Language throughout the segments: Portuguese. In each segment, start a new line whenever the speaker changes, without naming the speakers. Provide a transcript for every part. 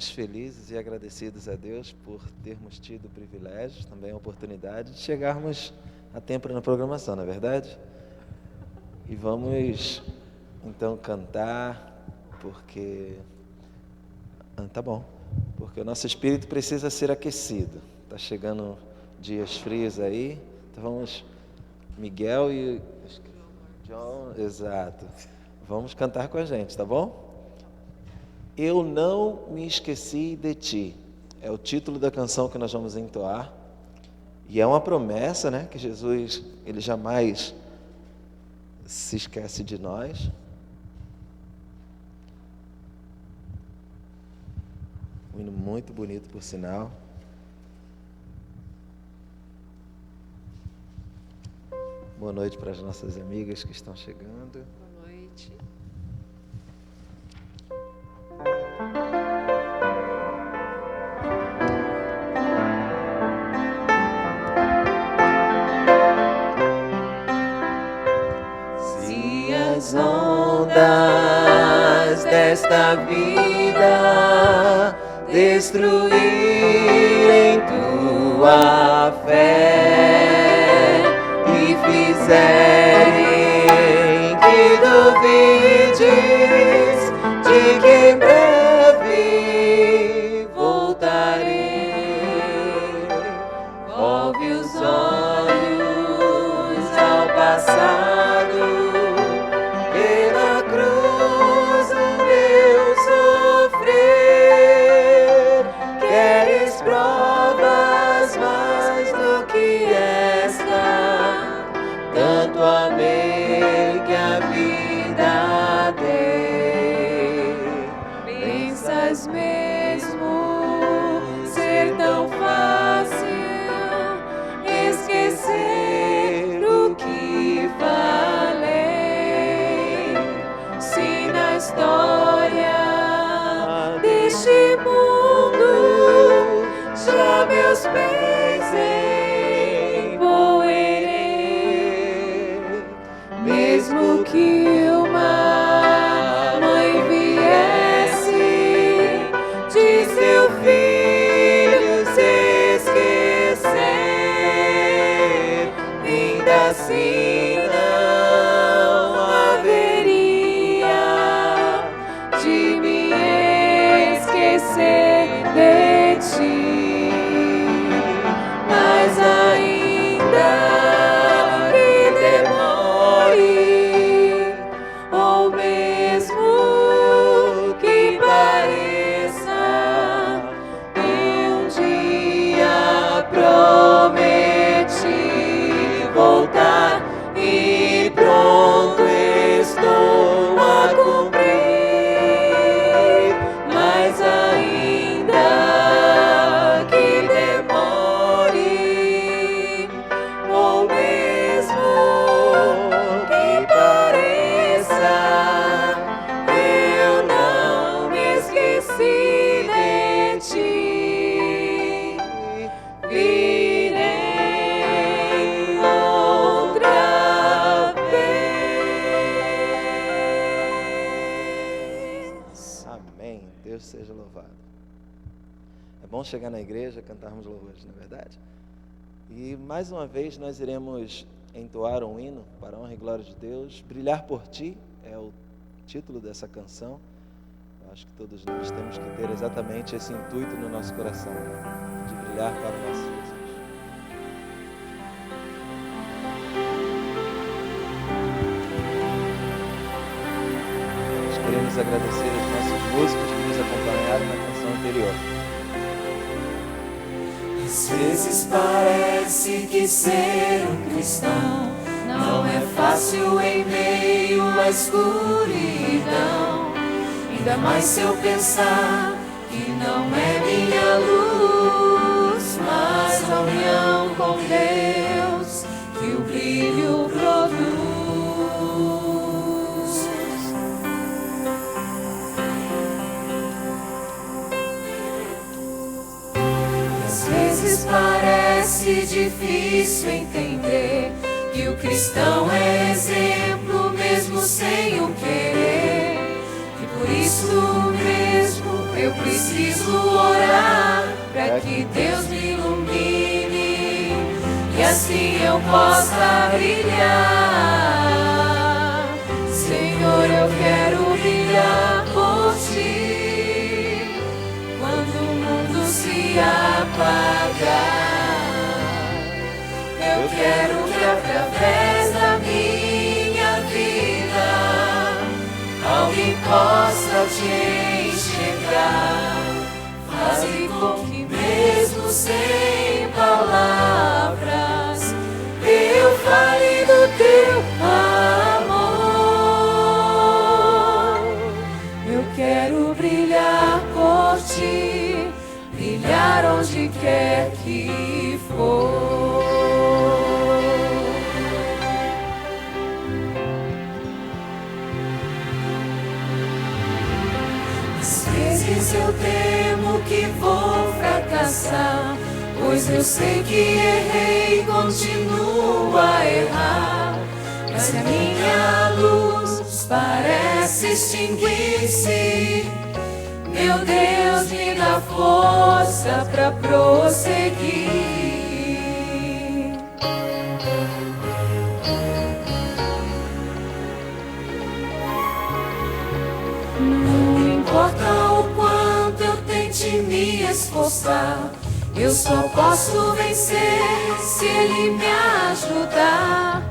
Estamos felizes e agradecidos a Deus por termos tido o privilégio, também a oportunidade de chegarmos a tempo na programação, não é verdade? E vamos então cantar, porque tá bom, porque o nosso espírito precisa ser aquecido. Está chegando dias frios aí, então vamos, Miguel e John, exato. Vamos cantar com a gente, tá bom? Eu não me esqueci de ti, é o título da canção que nós vamos entoar, e é uma promessa, né, que Jesus, ele jamais se esquece de nós. Um hino muito bonito, por sinal. Boa noite para as nossas amigas que estão chegando.
Boa noite.
Se as ondas desta vida destruírem tua fé e fizerem que duvides de que em breve voltarei, volve os olhos ao passado, vê na cruz o meu sofrer. Queres provas mais do que esta? Tanto amei que a vida dei. Pensas mesmo ser tão fácil esquecer o que falei? Se na história deste mundo já meus pés envolverei, mesmo que uma mãe viesse de seu filho se esquecer, ainda assim não haveria de me esquecer de ti. Mas ainda que demore, ou mesmo que pareça, um dia prometi voltar e pronto estou a cumprir. Mas ainda que demore, ou mesmo que pareça, eu não me esqueci de ti. Virei outra vez.
Amém. Deus seja louvado. É bom chegar na igreja, cantarmos louvores, não é verdade? E mais uma vez nós iremos entoar um hino para a honra e glória de Deus. Brilhar por ti é o título dessa canção. Eu acho que todos nós temos que ter exatamente esse intuito no nosso coração, de brilhar para o nosso Jesus. Nós queremos agradecer aos nossos músicos que nos acompanharam na canção anterior.
Às vezes parece que ser um cristão não é fácil em meio à escuridão. Ainda mais se eu pensar que não é minha luz, mas a união com Deus que o brilho produz. Às vezes parece difícil entender que o cristão é exemplo mesmo sem o querer, e por isso mesmo Eu preciso orar para que Deus me ilumine e assim eu possa brilhar. Senhor, eu quero brilhar por ti quando o mundo se apagar. Eu quero que através da minha vida alguém possa te enxergar. Faze com que mesmo sem palavras eu fale do teu amor. Eu quero brilhar por ti, brilhar onde quer que for. Às vezes eu temo que vou fracassar, pois eu sei que errei e continuo a errar. Mas a minha luz parece extinguir-se. Meu Deus, me dá força pra prosseguir. Não importa o quanto eu tente me esforçar, eu só posso vencer se Ele me ajudar.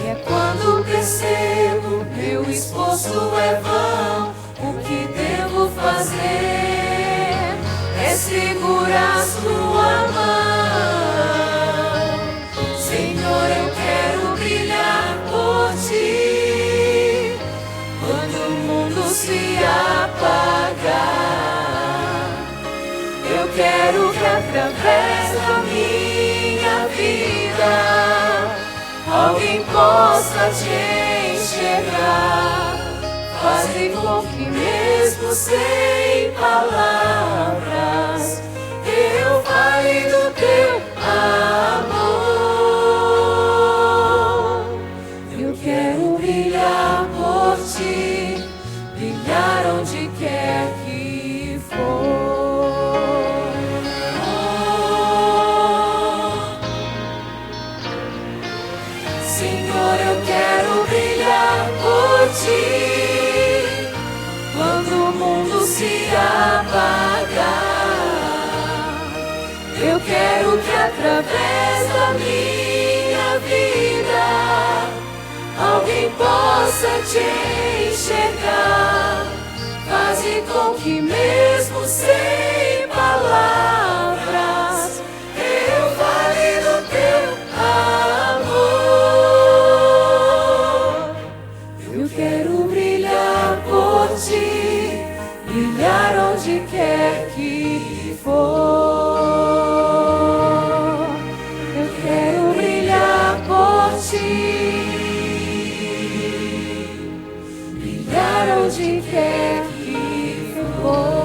E é quando percebo meu esforço é vão, o que devo fazer é segurar sua mão. Senhor, eu quero brilhar por ti quando o mundo se apagar. Eu quero que através da minha vida alguém possa te enxergar. Faze com que mesmo sem palavras eu fale do teu amor. Eu quero brilhar por ti, brilhar onde quer que for. Senhor, eu quero brilhar por ti quando o mundo se apagar. Eu quero que através da minha vida alguém possa te enxergar. Faze com que mesmo sem palavras eu fale do teu amor. Eu quero brilhar por ti, brilhar onde quer que for. Eu quero brilhar por ti, brilhar onde quer que for.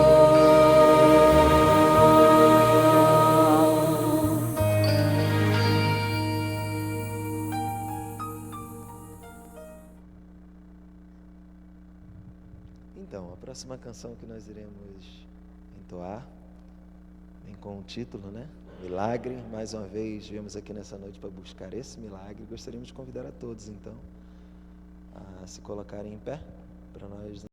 Então, a próxima canção que nós iremos entoar vem com o título, né? Milagre. Mais uma vez, viemos aqui nessa noite para buscar esse milagre. Gostaríamos de convidar a todos, então, a se colocarem em pé para nós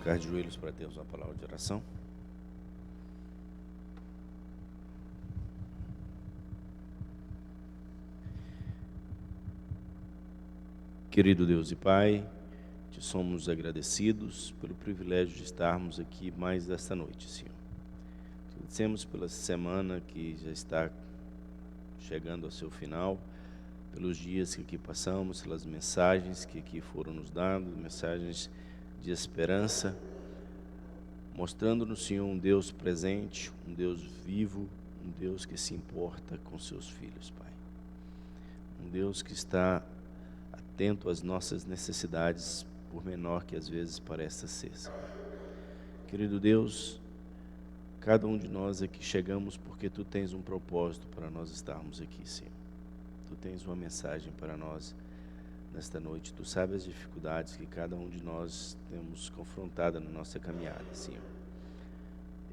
colocar de joelhos para termos uma palavra de oração. Querido Deus e Pai, te somos agradecidos pelo privilégio de estarmos aqui mais esta noite, Senhor. Te agradecemos pela semana que já está chegando ao seu final, pelos dias que aqui passamos, pelas mensagens que aqui foram nos dadas, mensagens de esperança, mostrando-nos, Senhor, um Deus presente, um Deus vivo, um Deus que se importa com seus filhos, Pai. Um Deus que está atento às nossas necessidades, por menor que às vezes pareça ser, Senhor. Querido Deus, cada um de nós aqui chegamos porque Tu tens um propósito para nós estarmos aqui, Senhor. Tu tens uma mensagem para nós nesta noite. Tu sabes as dificuldades que cada um de nós temos confrontada na nossa caminhada, Senhor.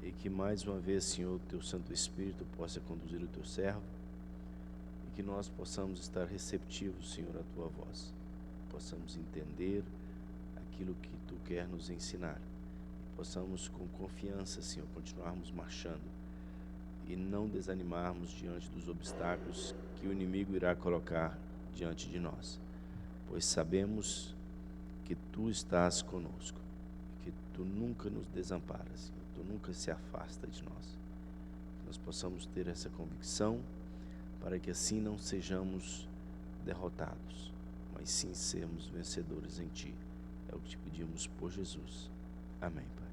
E que mais uma vez, Senhor, Teu Santo Espírito possa conduzir o Teu servo e que nós possamos estar receptivos, Senhor, à Tua voz. Possamos entender aquilo que Tu quer nos ensinar. E possamos com confiança, Senhor, continuarmos marchando e não desanimarmos diante dos obstáculos que o inimigo irá colocar diante de nós, pois sabemos que Tu estás conosco, que Tu nunca nos desamparas, Senhor, Tu nunca se afasta de nós. Que nós possamos ter essa convicção para que assim não sejamos derrotados, mas sim sermos vencedores em Ti. É o que Te pedimos por Jesus. Amém, Pai.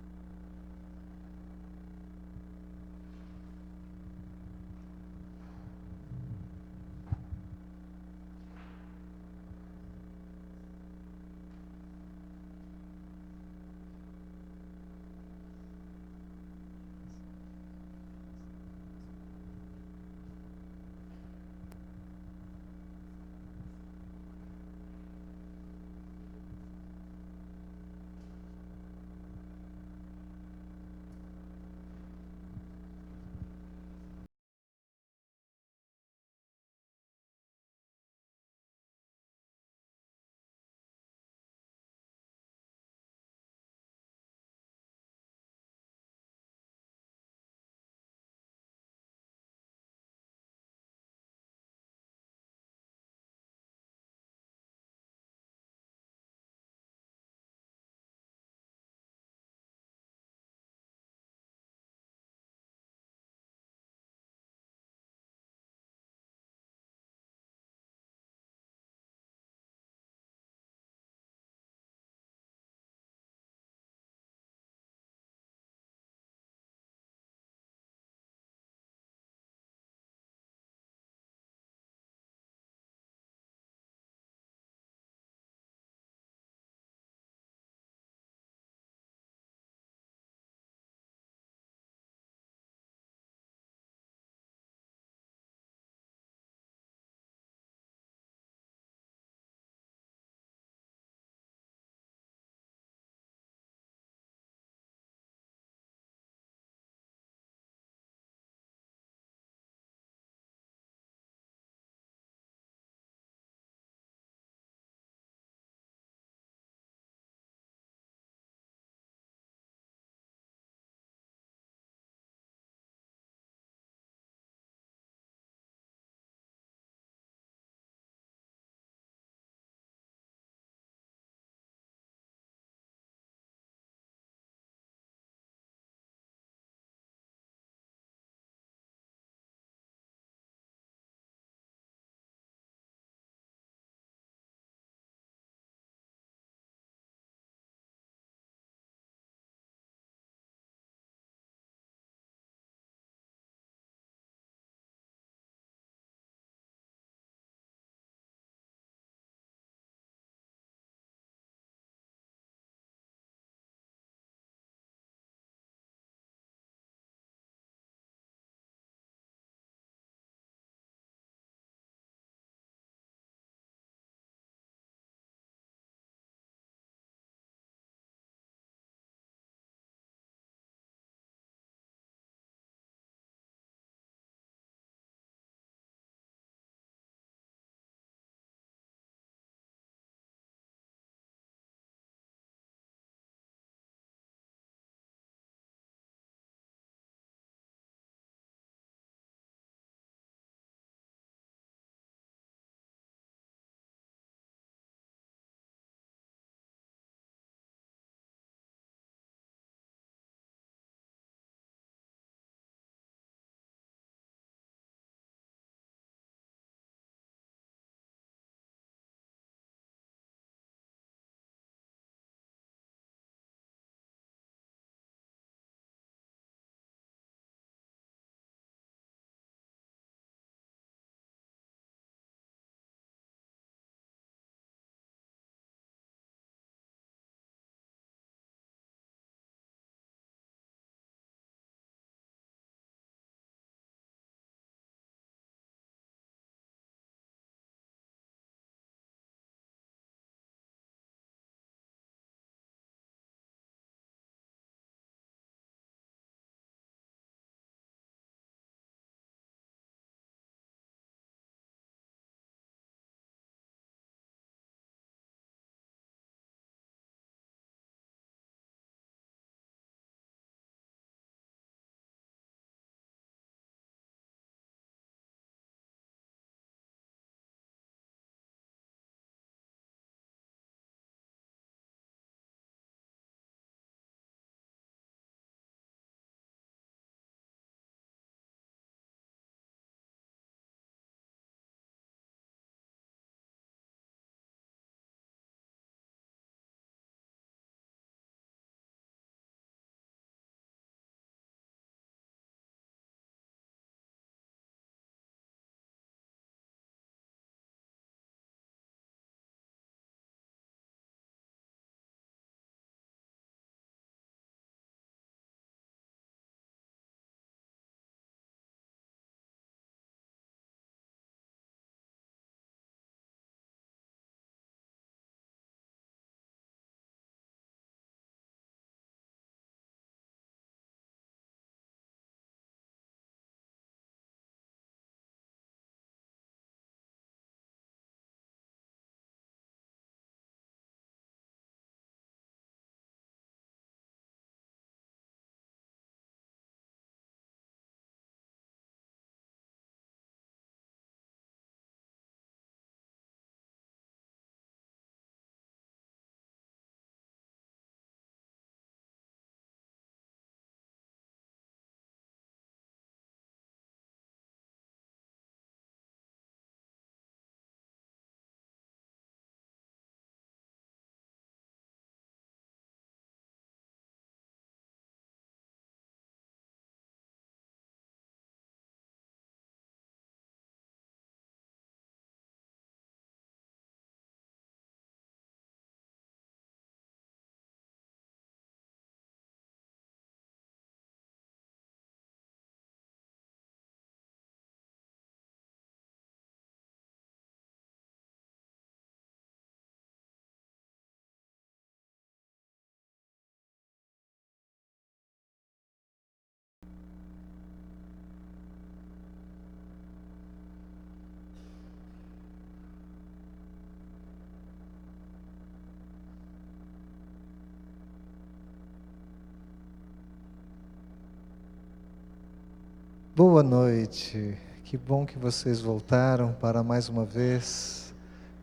Boa noite, que bom que vocês voltaram para mais uma vez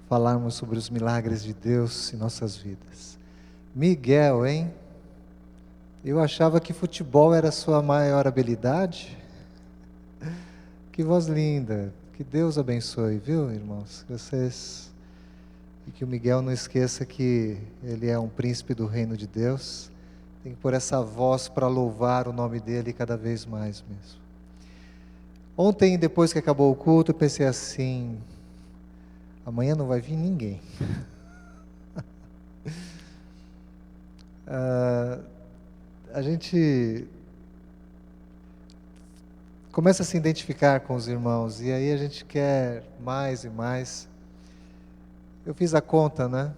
falarmos sobre os milagres de Deus em nossas vidas. Miguel, hein? Eu achava que futebol era a sua maior habilidade. Que voz linda, que Deus abençoe, viu, irmãos? Vocês... E que o Miguel não esqueça que ele é um príncipe do reino de Deus. Tem que pôr essa voz para louvar o nome dele cada vez mais mesmo. Ontem, depois que acabou o culto, eu pensei assim, amanhã não vai vir ninguém. A gente começa a se identificar com os irmãos, e aí a gente quer mais e mais. Eu fiz a conta, né?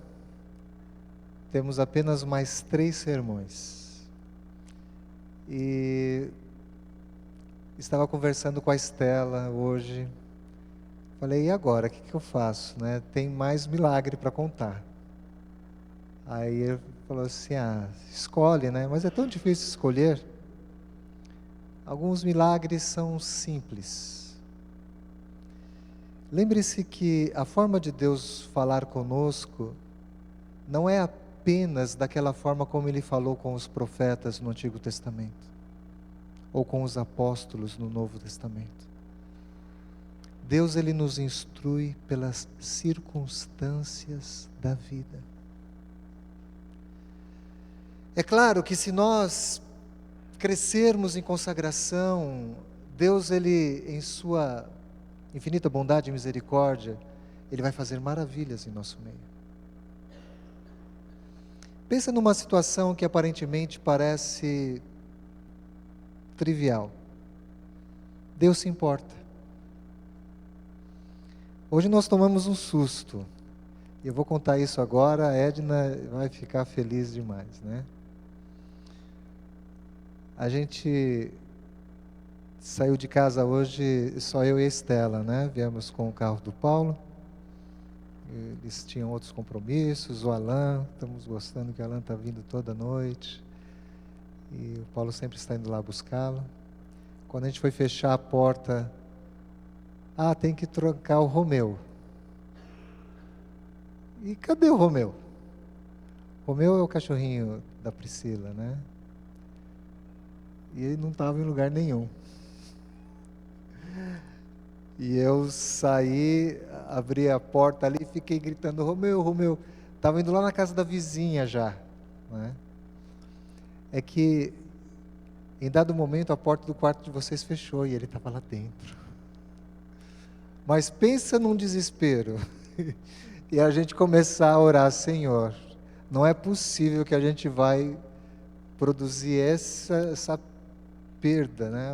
Temos apenas mais 3 sermões. E estava conversando com a Estela hoje. Falei, e agora? O que eu faço? Né? Tem mais milagre para contar. Aí ele falou assim, escolhe, né? Mas é tão difícil escolher. Alguns milagres são simples. Lembre-se que a forma de Deus falar conosco não é apenas daquela forma como Ele falou com os profetas no Antigo Testamento, ou com os apóstolos no Novo Testamento. Deus, Ele nos instrui pelas circunstâncias da vida. É claro que se nós crescermos em consagração, Deus, Ele, em sua infinita bondade e misericórdia, Ele vai fazer maravilhas em nosso meio. Pensa numa situação que aparentemente parece trivial. Deus se importa. Hoje nós tomamos um susto. E eu vou contar isso agora, a Edna vai ficar feliz demais, né? A gente saiu de casa hoje, só eu e a Estela, né? Viemos com o carro do Paulo. Eles tinham outros compromissos, o Alan, estamos gostando que o Alan está vindo toda noite. E o Paulo sempre está indo lá buscá-lo. Quando a gente foi fechar a porta, tem que trocar o Romeu. E cadê o Romeu? O Romeu é o cachorrinho da Priscila, né? E ele não estava em lugar nenhum. E eu saí, abri a porta ali e fiquei gritando, Romeu, Romeu. Estava indo lá na casa da vizinha já, né? É que, em dado momento, a porta do quarto de vocês fechou e ele estava lá dentro. Mas pensa num desespero. E a gente começar a orar, Senhor, não é possível que a gente vai produzir essa perda, né?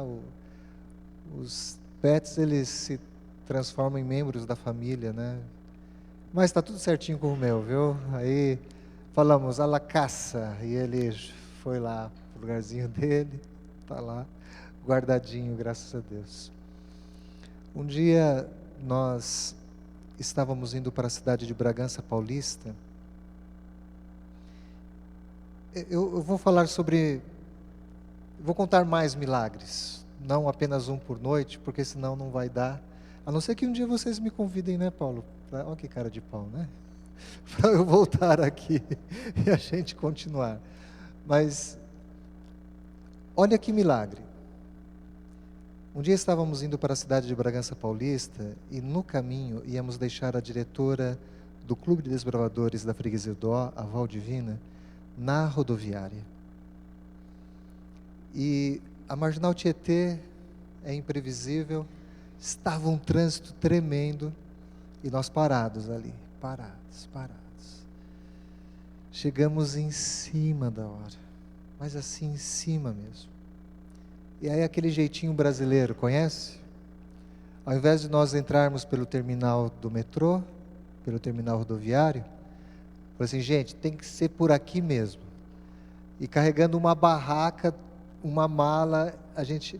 Os pets, eles se transformam em membros da família, né? Mas está tudo certinho com o meu, viu? Aí falamos, a la caça, e ele foi lá pro lugarzinho dele, está lá, guardadinho, graças a Deus. Um dia nós estávamos indo para a cidade de Bragança Paulista. Eu vou falar vou contar mais milagres, não apenas um por noite, porque senão não vai dar. A não ser que um dia vocês me convidem, né, Paulo? Olha que cara de pau, né? Para eu voltar aqui e a gente continuar. Mas, olha que milagre. Um dia estávamos indo para a cidade de Bragança Paulista e no caminho íamos deixar a diretora do Clube de Desbravadores da Freguesia do Ó, a Valdivina, na rodoviária. E a Marginal Tietê é imprevisível, estava um trânsito tremendo e nós parados ali, parados. Chegamos em cima da hora, mas assim em cima mesmo. E aí aquele jeitinho brasileiro, conhece? Ao invés de nós entrarmos pelo terminal do metrô, pelo terminal rodoviário, falei assim, gente, tem que ser por aqui mesmo. E carregando uma barraca, uma mala, a gente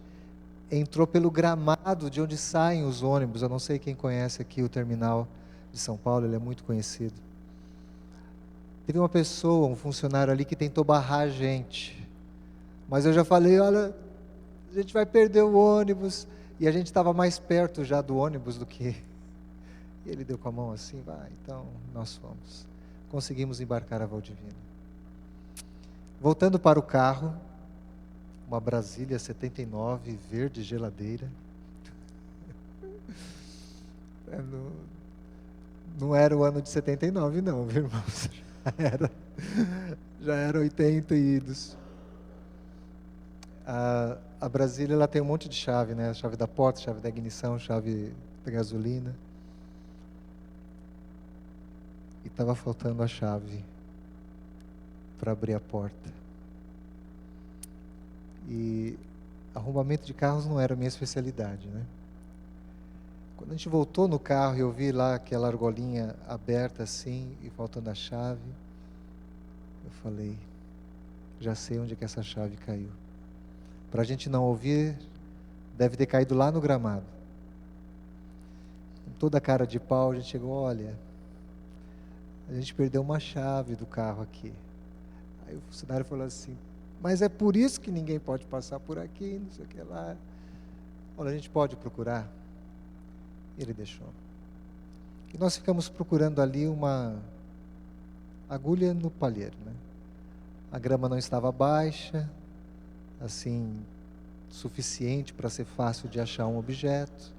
entrou pelo gramado de onde saem os ônibus. Eu não sei quem conhece aqui o terminal de São Paulo, ele é muito conhecido. Teve uma pessoa, um funcionário ali que tentou barrar a gente. Mas eu já falei, olha, a gente vai perder o ônibus. E a gente estava mais perto já do ônibus do que... E ele deu com a mão assim, vai, então nós fomos. Conseguimos embarcar a Valdivina. Voltando para o carro, uma Brasília 79, verde geladeira. Não era o ano de 79 não, viu, irmãos? Já era 80 idos. A Brasília, ela tem um monte de chave, né? A chave da porta, chave da ignição, chave da gasolina. E estava faltando a chave para abrir a porta. E arrombamento de carros não era a minha especialidade, né? Quando a gente voltou no carro e eu vi lá aquela argolinha aberta assim e faltando a chave, eu falei, já sei onde é que essa chave caiu. Para a gente não ouvir, deve ter caído lá no gramado. Com toda a cara de pau, a gente chegou, olha, a gente perdeu uma chave do carro aqui. Aí o funcionário falou assim, mas é por isso que ninguém pode passar por aqui, não sei o que lá. Olha, a gente pode procurar? Ele deixou. E nós ficamos procurando ali uma agulha no palheiro, né? A grama não estava baixa, assim, suficiente para ser fácil de achar um objeto.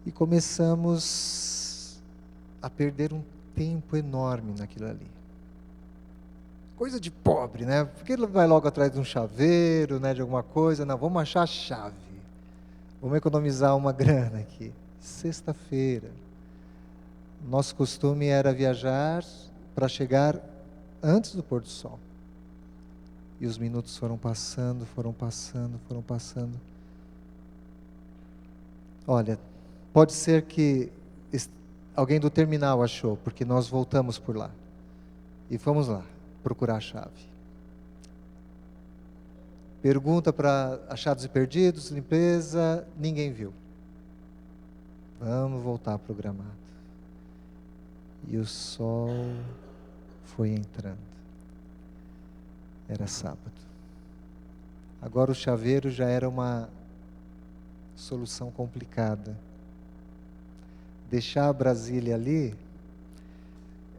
E começamos a perder um tempo enorme naquilo ali. Coisa de pobre, né? Porque ele vai logo atrás de um chaveiro, né, de alguma coisa. Não, vamos achar a chave. Vamos economizar uma grana aqui. Sexta-feira. Nosso costume era viajar para chegar antes do pôr do sol. E os minutos foram passando. Olha, pode ser que alguém do terminal achou, porque nós voltamos por lá. E fomos lá procurar a chave. Pergunta para achados e perdidos, limpeza, ninguém viu. Vamos voltar para o gramado. E o sol foi entrando. Era sábado. Agora o chaveiro já era uma solução complicada. Deixar a Brasília ali,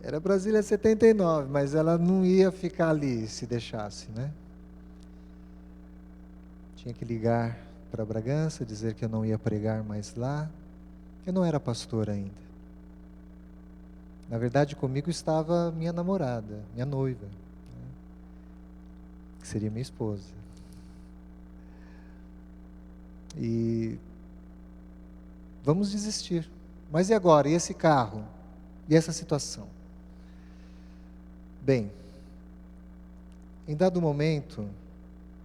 era Brasília 79, mas ela não ia ficar ali se deixasse, né? Tinha que ligar para Bragança, dizer que eu não ia pregar mais lá. Eu não era pastor ainda. Na verdade, comigo estava minha namorada, minha noiva, né? Que seria minha esposa. E vamos desistir. Mas e agora? E esse carro? E essa situação? Bem, em dado momento,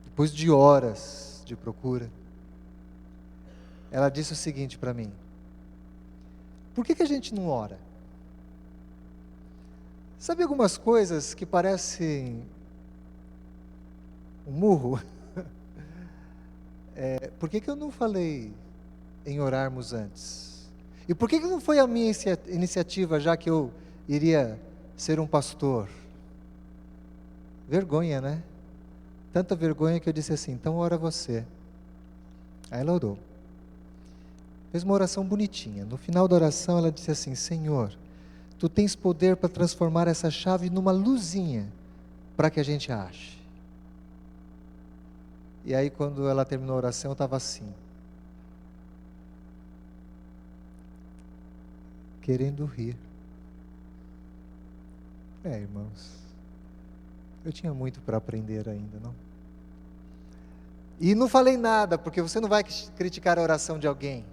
depois de horas de procura, ela disse o seguinte para mim: por que a gente não ora? Sabe algumas coisas que parecem um murro? Por que eu não falei em orarmos antes? E por que não foi a minha iniciativa, já que eu iria ser um pastor? Vergonha, né? Tanta vergonha que eu disse assim, então ora você. Aí ela orou. Fez uma oração bonitinha. No final da oração ela disse assim, Senhor, Tu tens poder para transformar essa chave numa luzinha para que a gente ache. E aí quando ela terminou a oração eu estava assim, querendo rir. Irmãos, eu tinha muito para aprender ainda, não? E não falei nada, porque você não vai criticar a oração de alguém.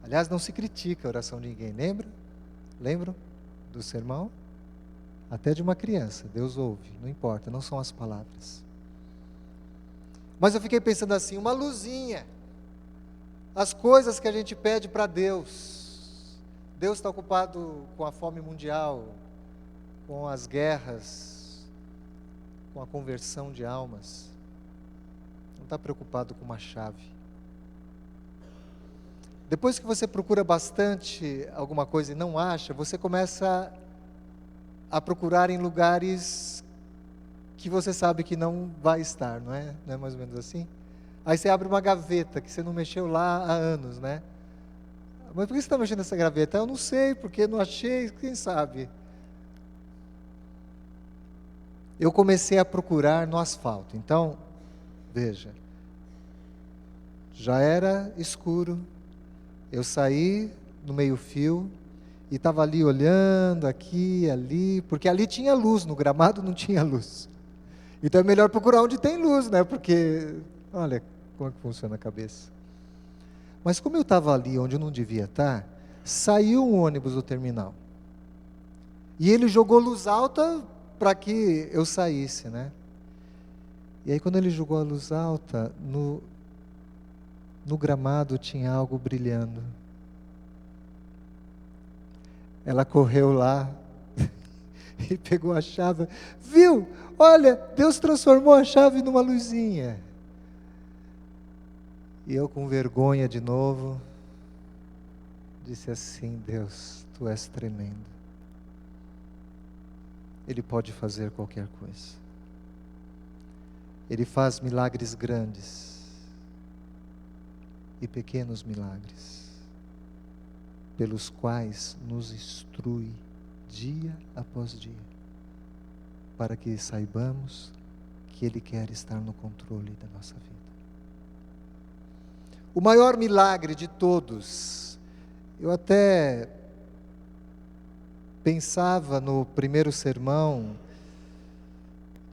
Aliás, não se critica a oração de ninguém, lembra? Lembram do sermão? Até de uma criança, Deus ouve, não importa, não são as palavras. Mas eu fiquei pensando assim, uma luzinha. As coisas que a gente pede para Deus. Deus está ocupado com a fome mundial, com as guerras, com a conversão de almas. Não está preocupado com uma chave. Depois que você procura bastante alguma coisa e não acha, você começa a procurar em lugares que você sabe que não vai estar, não é? Não é mais ou menos assim? Aí você abre uma gaveta que você não mexeu lá há anos, né? Mas por que você está mexendo nessa gaveta? Eu não sei, porque não achei, quem sabe? Eu comecei a procurar no asfalto. Então, veja, já era escuro, eu saí no meio-fio e estava ali olhando, aqui, ali, porque ali tinha luz, no gramado não tinha luz. Então é melhor procurar onde tem luz, né? Porque, olha como é que funciona a cabeça. Mas como eu estava ali onde eu não devia estar, saiu um ônibus do terminal. E ele jogou luz alta para que eu saísse, né? E aí quando ele jogou a luz alta, no gramado tinha algo brilhando. Ela correu lá e pegou a chave. Viu? Olha, Deus transformou a chave numa luzinha. E eu com vergonha de novo, disse assim: Deus, Tu és tremendo. Ele pode fazer qualquer coisa. Ele faz milagres grandes e pequenos milagres, pelos quais nos instrui dia após dia, para que saibamos que Ele quer estar no controle da nossa vida. O maior milagre de todos, eu até pensava no primeiro sermão,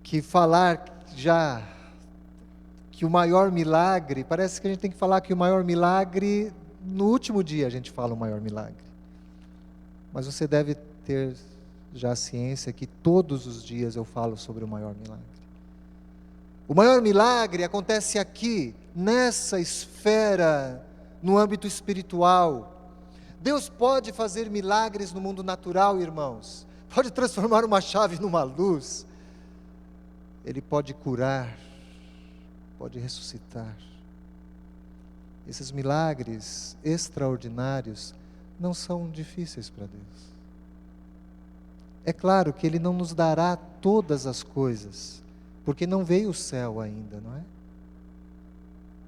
que falar já que o maior milagre, parece que a gente tem que falar que o maior milagre, no último dia a gente fala o maior milagre. Mas você deve ter já a ciência que todos os dias eu falo sobre o maior milagre. O maior milagre acontece aqui, nessa esfera, no âmbito espiritual. Deus pode fazer milagres no mundo natural, irmãos. Pode transformar uma chave numa luz. Ele pode curar, pode ressuscitar. Esses milagres extraordinários não são difíceis para Deus. É claro que Ele não nos dará todas as coisas, porque não veio o céu ainda, não é?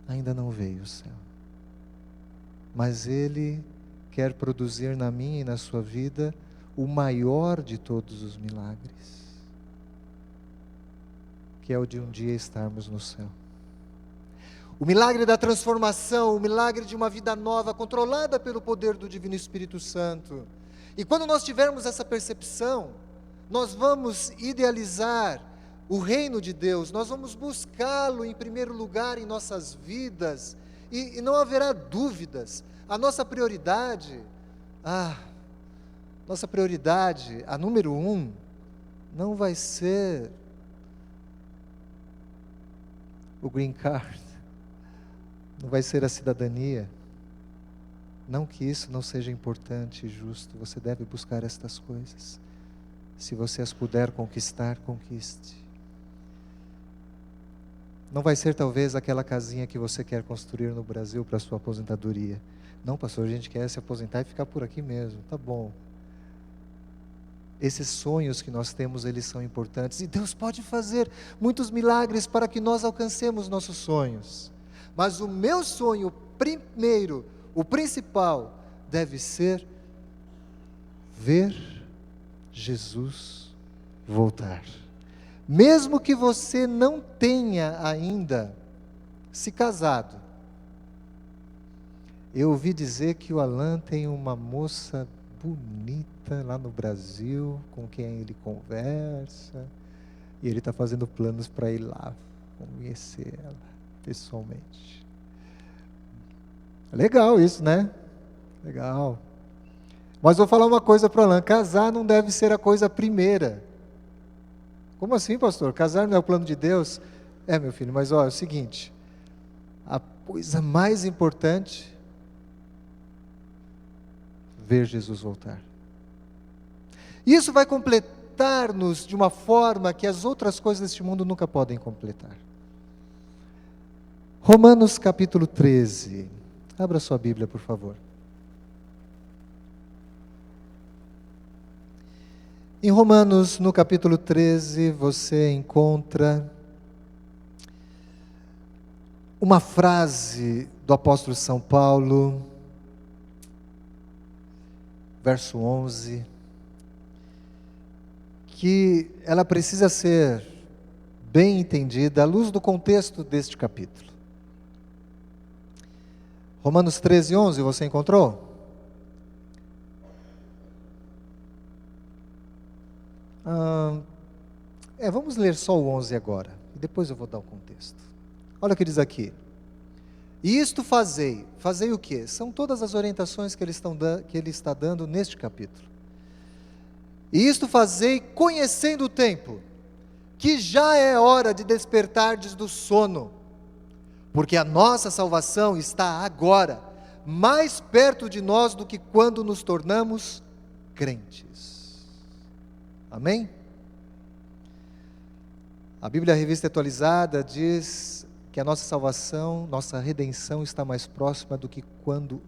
Ainda não veio o céu. Mas Ele quer produzir na minha e na sua vida o maior de todos os milagres, que é o de um dia estarmos no céu. O milagre da transformação, o milagre de uma vida nova, controlada pelo poder do Divino Espírito Santo. E quando nós tivermos essa percepção, nós vamos idealizar o reino de Deus, nós vamos buscá-lo em primeiro lugar em nossas vidas, e não haverá dúvidas. A nossa prioridade, a número 1, não vai ser o green card, não vai ser a cidadania. Não que isso não seja importante e justo, você deve buscar estas coisas. Se você as puder conquistar, conquiste. Não vai ser talvez aquela casinha que você quer construir no Brasil para a sua aposentadoria. Não, pastor, a gente quer se aposentar e ficar por aqui mesmo. Tá bom. Esses sonhos que nós temos, eles são importantes. E Deus pode fazer muitos milagres para que nós alcancemos nossos sonhos. Mas o meu sonho primeiro, o principal, deve ser ver Jesus voltar. Mesmo que você não tenha ainda se casado. Eu ouvi dizer que o Alan tem uma moça bonita lá no Brasil, com quem ele conversa, e ele está fazendo planos para ir lá conhecer ela pessoalmente. Legal isso, né? Legal. Mas vou falar uma coisa para o Alan: casar não deve ser a coisa primeira. Como assim, pastor? Casar não é o plano de Deus? É, meu filho, mas olha, é o seguinte: a coisa mais importante, ver Jesus voltar. Isso vai completar-nos de uma forma que as outras coisas deste mundo nunca podem completar. Romanos capítulo 13. Abra sua Bíblia, por favor. Em Romanos, no capítulo 13, você encontra uma frase do apóstolo São Paulo, verso 11, que ela precisa ser bem entendida à luz do contexto deste capítulo. Romanos 13, 11, você encontrou? Vamos ler só o 11 agora, e depois eu vou dar o contexto. Olha o que diz aqui. E isto fazei o quê? São todas as orientações que ele está dando neste capítulo. E isto fazei conhecendo o tempo, que já é hora de despertardes do sono, porque a nossa salvação está agora, mais perto de nós do que quando nos tornamos crentes. Amém? A Bíblia Revista Atualizada diz que a nossa salvação, nossa redenção está mais próxima do que quando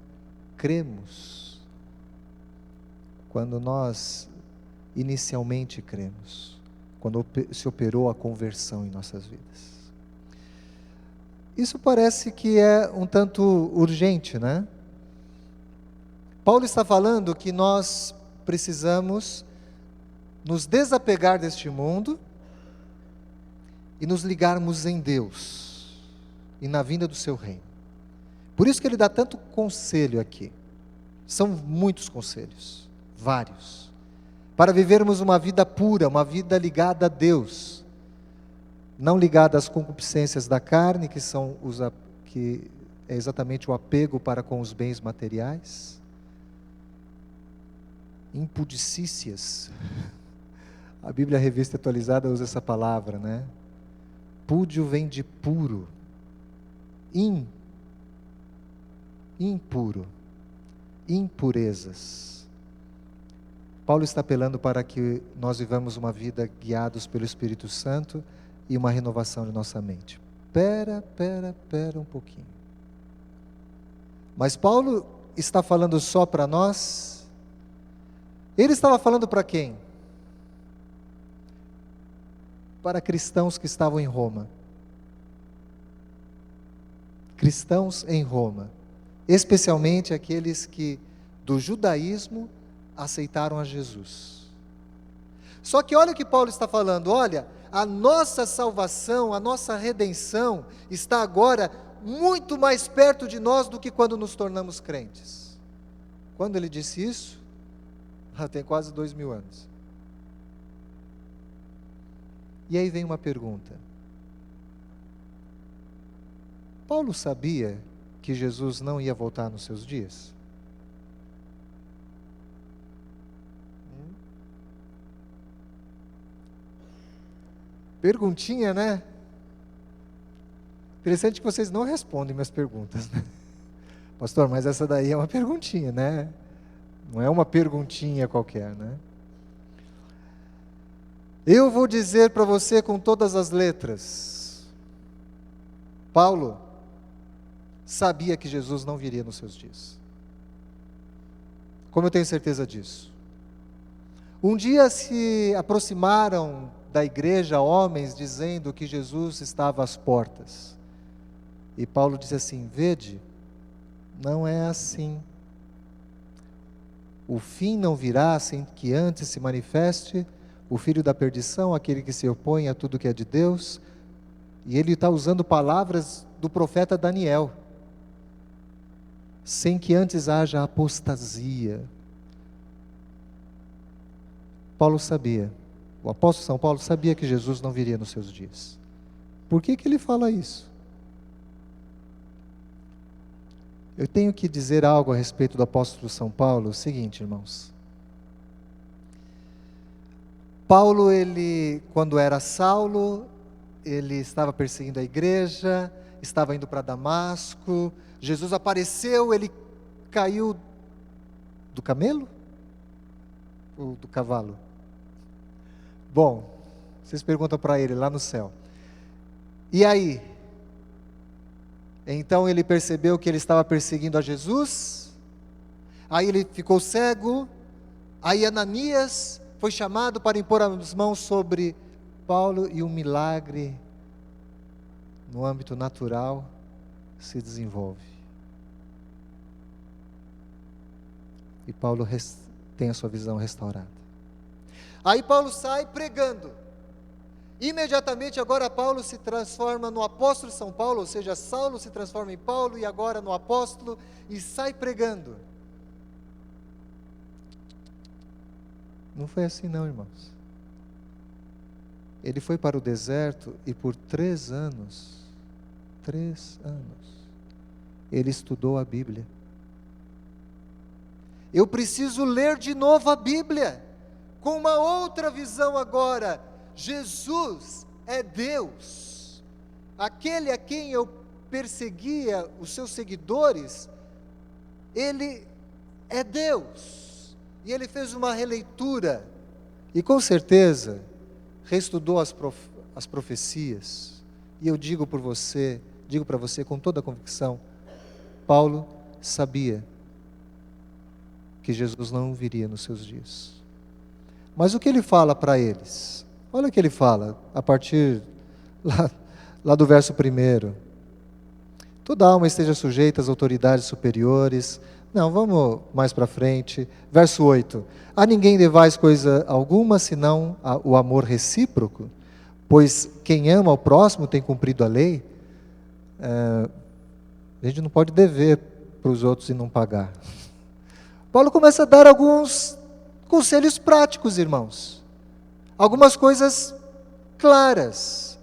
cremos, quando nós inicialmente cremos, quando se operou a conversão em nossas vidas. Isso parece que é um tanto urgente, né? Paulo está falando que nós precisamos nos desapegar deste mundo e nos ligarmos em Deus e na vinda do seu reino. Por isso que ele dá tanto conselho aqui. São muitos conselhos, vários, para vivermos uma vida pura, uma vida ligada a Deus, não ligada às concupiscências da carne, que é exatamente o apego para com os bens materiais, impudicícias. A Bíblia Revista Atualizada usa essa palavra, né? Púdio vem de puro, impuro, impurezas. Paulo está apelando para que nós vivamos uma vida guiados pelo Espírito Santo e uma renovação de nossa mente. Pera um pouquinho. Mas Paulo está falando só para nós? Ele estava falando para quem? Para cristãos que estavam em Roma. Cristãos em Roma. Especialmente aqueles que do judaísmo aceitaram a Jesus. Só que olha o que Paulo está falando, olha, a nossa salvação, a nossa redenção está agora muito mais perto de nós do que quando nos tornamos crentes. Quando ele disse isso? Tem quase 2000 anos. E aí vem uma pergunta. Paulo sabia que Jesus não ia voltar nos seus dias? Perguntinha, né? Interessante que vocês não respondem minhas perguntas, né? Pastor, mas essa daí é uma perguntinha, né? Não é uma perguntinha qualquer, né? Eu vou dizer para você com todas as letras. Paulo sabia que Jesus não viria nos seus dias. Como eu tenho certeza disso? Um dia se aproximaram da igreja homens dizendo que Jesus estava às portas. E Paulo disse assim: vede, não é assim. O fim não virá sem que antes se manifeste o filho da perdição, aquele que se opõe a tudo que é de Deus. E ele está usando palavras do profeta Daniel. Sem que antes haja apostasia. Paulo sabia, o apóstolo São Paulo sabia que Jesus não viria nos seus dias. Por que ele fala isso? Eu tenho que dizer algo a respeito do apóstolo São Paulo, o seguinte, irmãos. Paulo, quando era Saulo, ele estava perseguindo a igreja, estava indo para Damasco, Jesus apareceu, ele caiu do camelo? Ou do cavalo? Bom, vocês perguntam para ele lá no céu. E aí? Então ele percebeu que ele estava perseguindo a Jesus, aí ele ficou cego, aí Ananias foi chamado para impor as mãos sobre Paulo e um milagre no âmbito natural se desenvolve. E Paulo tem a sua visão restaurada. Aí Paulo sai pregando. Imediatamente agora Paulo se transforma no apóstolo de São Paulo, ou seja, Saulo se transforma em Paulo e agora no apóstolo e sai pregando. Não foi assim não, irmãos. Ele foi para o deserto e por 3 anos, ele estudou a Bíblia. Eu preciso ler de novo a Bíblia, com uma outra visão agora. Jesus é Deus. Aquele a quem eu perseguia, os seus seguidores, Ele é Deus. E ele fez uma releitura, e com certeza, reestudou as profecias. E eu digo para você com toda a convicção, Paulo sabia que Jesus não viria nos seus dias. Mas o que ele fala para eles? Olha o que ele fala, a partir lá do verso 1. Toda alma esteja sujeita às autoridades superiores. Não, vamos mais para frente. Verso 8. A ninguém devais coisa alguma, senão o amor recíproco, pois quem ama ao próximo tem cumprido a lei. A gente não pode dever para os outros e não pagar. Paulo começa a dar alguns conselhos práticos, irmãos. Algumas coisas claras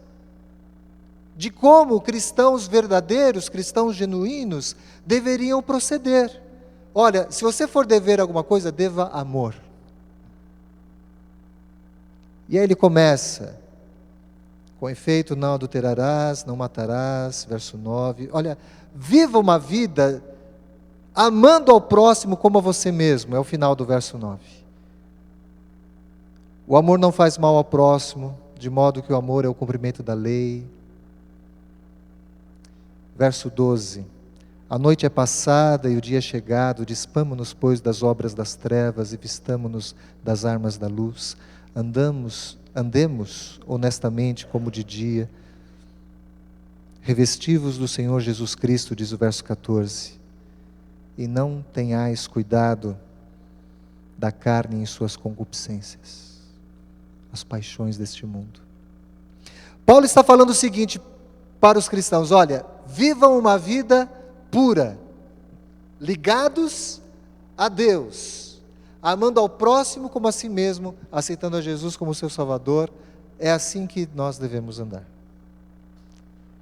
de como cristãos verdadeiros, cristãos genuínos, deveriam proceder. Olha, se você for dever alguma coisa, deva amor. E aí ele começa, com efeito, não adulterarás, não matarás, verso 9. Olha, viva uma vida amando ao próximo como a você mesmo, é o final do verso 9. O amor não faz mal ao próximo, de modo que o amor é o cumprimento da lei. Verso 12. A noite é passada e o dia é chegado, despamo-nos, pois, das obras das trevas e vistamo-nos das armas da luz. Andemos honestamente como de dia, revestivos do Senhor Jesus Cristo, diz o verso 14, e não tenhais cuidado da carne em suas concupiscências, as paixões deste mundo. Paulo está falando o seguinte para os cristãos: olha, vivam uma vida pura, ligados a Deus, amando ao próximo como a si mesmo, aceitando a Jesus como seu Salvador. É assim que nós devemos andar.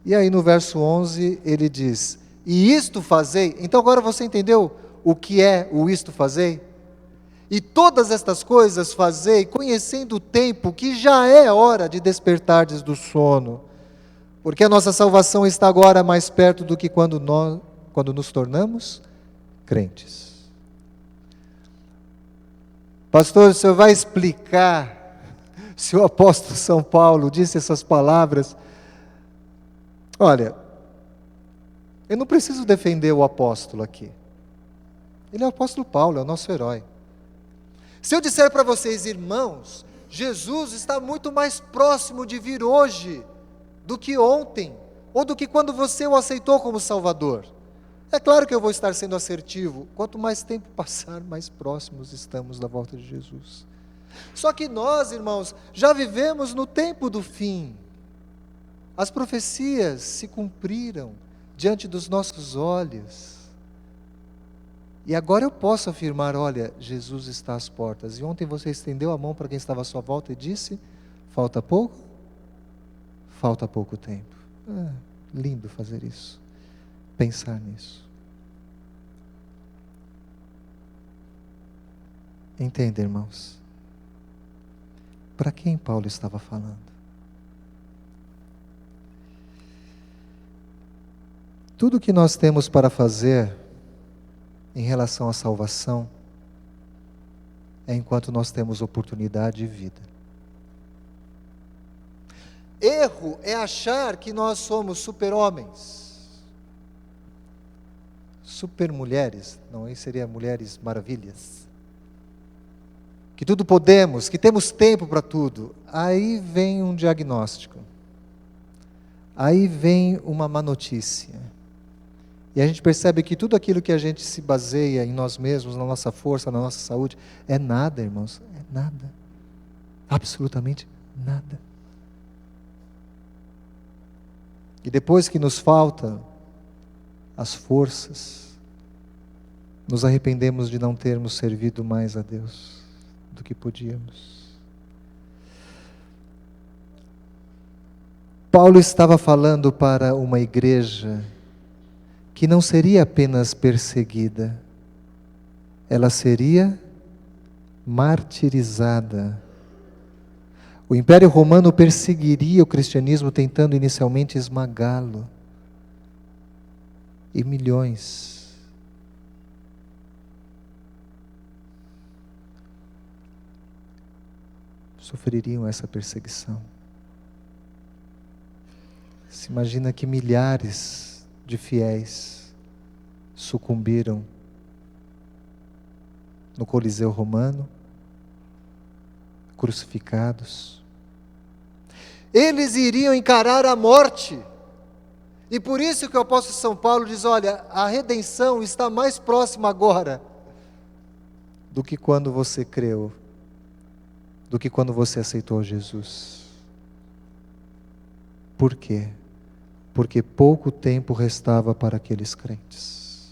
E aí no verso 11 ele diz: e isto fazei. Então agora você entendeu o que é o isto fazei? E todas estas coisas fazei, conhecendo o tempo, que já é hora de despertardes do sono, porque a nossa salvação está agora mais perto do que quando nos tornamos crentes. Pastor, o senhor vai explicar se o apóstolo São Paulo disse essas palavras? Olha, eu não preciso defender o apóstolo aqui. Ele é o apóstolo Paulo, é o nosso herói. Se eu disser para vocês, irmãos, Jesus está muito mais próximo de vir hoje do que ontem, ou do que quando você o aceitou como Salvador, é claro que eu vou estar sendo assertivo. Quanto mais tempo passar, mais próximos estamos da volta de Jesus. Só que nós, irmãos, já vivemos no tempo do fim. As profecias se cumpriram diante dos nossos olhos. E agora eu posso afirmar: olha, Jesus está às portas. E ontem você estendeu a mão para quem estava à sua volta e disse: falta pouco? Falta pouco tempo. Lindo fazer isso, pensar nisso. Entende, irmãos? Para quem Paulo estava falando? Tudo que nós temos para fazer em relação à salvação é enquanto nós temos oportunidade e vida. Erro é achar que nós somos super-homens, super-mulheres, não, aí seria mulheres maravilhas, que tudo podemos, que temos tempo para tudo, aí vem um diagnóstico. Aí vem uma má notícia. E a gente percebe que tudo aquilo que a gente se baseia em nós mesmos, na nossa força, na nossa saúde, é nada, irmãos, é nada. Absolutamente nada. E depois que nos falta as forças, nos arrependemos de não termos servido mais a Deus do que podíamos. Paulo estava falando para uma igreja que não seria apenas perseguida, ela seria martirizada. O Império Romano perseguiria o cristianismo, tentando inicialmente esmagá-lo. E milhões sofreriam essa perseguição. Se imagina que milhares de fiéis sucumbiram no Coliseu Romano, crucificados. Eles iriam encarar a morte. E por isso que o apóstolo São Paulo diz, olha, a redenção está mais próxima agora do que quando você creu, do que quando você aceitou Jesus. Por quê? Porque pouco tempo restava para aqueles crentes.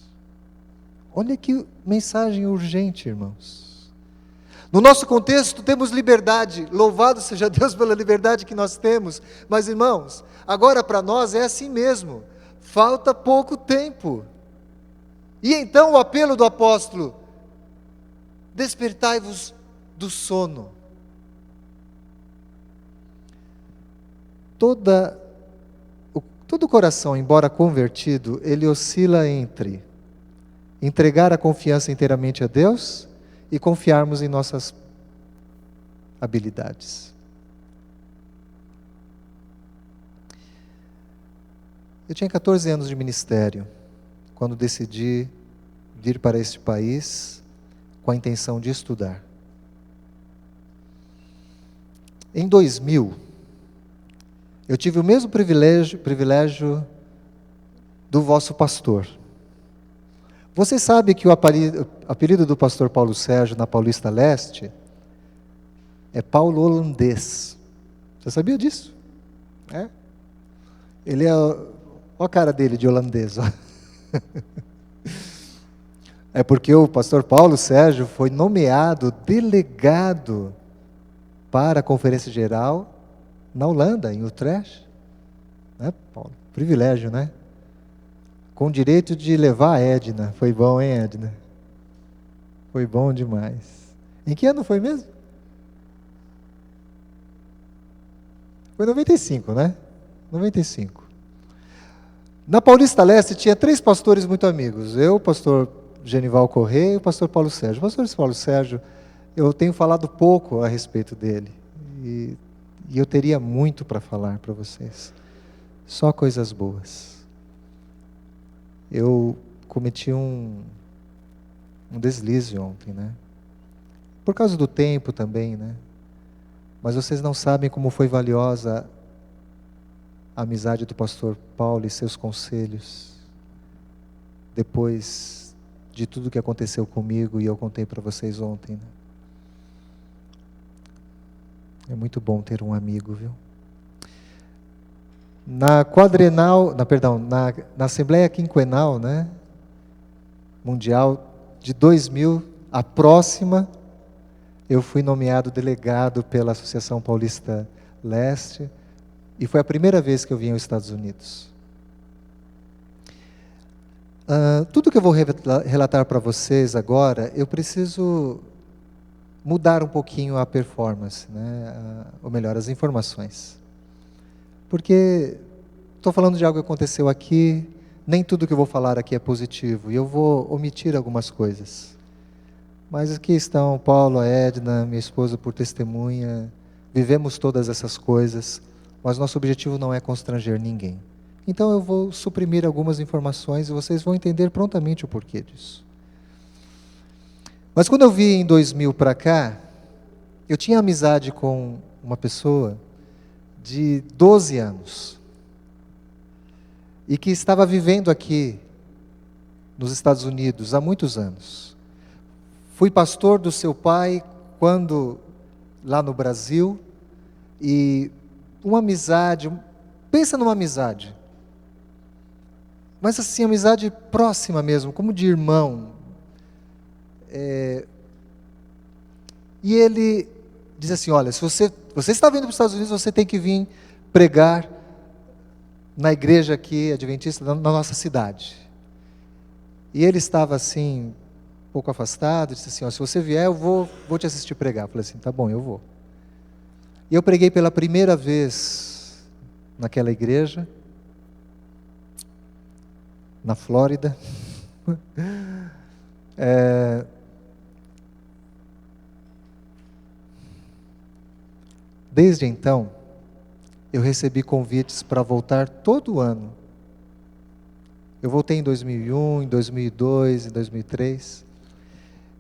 Olha que mensagem urgente, irmãos. No nosso contexto temos liberdade, louvado seja Deus pela liberdade que nós temos, mas irmãos, agora para nós é assim mesmo, falta pouco tempo. E então o apelo do apóstolo, despertai-vos do sono. Todo coração, embora convertido, ele oscila entre entregar a confiança inteiramente a Deus e confiarmos em nossas habilidades. Eu tinha 14 anos de ministério, quando decidi vir para este país com a intenção de estudar. Em 2000, eu tive o mesmo privilégio do vosso pastor. Você sabe que o apelido do pastor Paulo Sérgio na Paulista Leste é Paulo Holandês. Você sabia disso? É? Ele é... Olha a cara dele de holandês. Ó. É porque o pastor Paulo Sérgio foi nomeado delegado para a Conferência Geral na Holanda, em Utrecht. Né, Paulo? Privilégio, né? Com direito de levar a Edna. Foi bom, hein, Edna? Foi bom demais. Em que ano foi mesmo? Foi 95, né? 95. Na Paulista Leste tinha 3 pastores muito amigos. Eu, o pastor Genival Correia e o pastor Paulo Sérgio. O pastor Paulo Sérgio, eu tenho falado pouco a respeito dele. E eu teria muito para falar para vocês. Só coisas boas. Eu cometi um deslize ontem, né? Por causa do tempo também, né? Mas vocês não sabem como foi valiosa a amizade do pastor Paulo e seus conselhos. Depois de tudo que aconteceu comigo e eu contei para vocês ontem, né? É muito bom ter um amigo, viu? Na Assembleia Quinquenal, né, Mundial de 2000, a próxima, eu fui nomeado delegado pela Associação Paulista Leste, e foi a primeira vez que eu vim aos Estados Unidos. Tudo que eu vou relatar para vocês agora, eu preciso mudar um pouquinho a performance, né? Ou melhor, as informações. Porque estou falando de algo que aconteceu aqui, nem tudo que eu vou falar aqui é positivo, e eu vou omitir algumas coisas. Mas aqui estão Paulo, a Edna, minha esposa por testemunha, vivemos todas essas coisas, mas nosso objetivo não é constranger ninguém. Então eu vou suprimir algumas informações e vocês vão entender prontamente o porquê disso. Mas quando eu vim em 2000 para cá, eu tinha amizade com uma pessoa de 12 anos e que estava vivendo aqui nos Estados Unidos há muitos anos. Fui pastor do seu pai quando lá no Brasil, e uma amizade, pensa numa amizade, mas assim, amizade próxima mesmo, como de irmão. E ele diz assim, olha, se você está vindo para os Estados Unidos, você tem que vir pregar na igreja aqui, adventista, na nossa cidade. E ele estava assim, um pouco afastado, disse assim, ó, se você vier, eu vou te assistir pregar. Eu falei assim, tá bom, eu vou. E eu preguei pela primeira vez naquela igreja, na Flórida. Desde então, eu recebi convites para voltar todo ano. Eu voltei em 2001, em 2002, em 2003.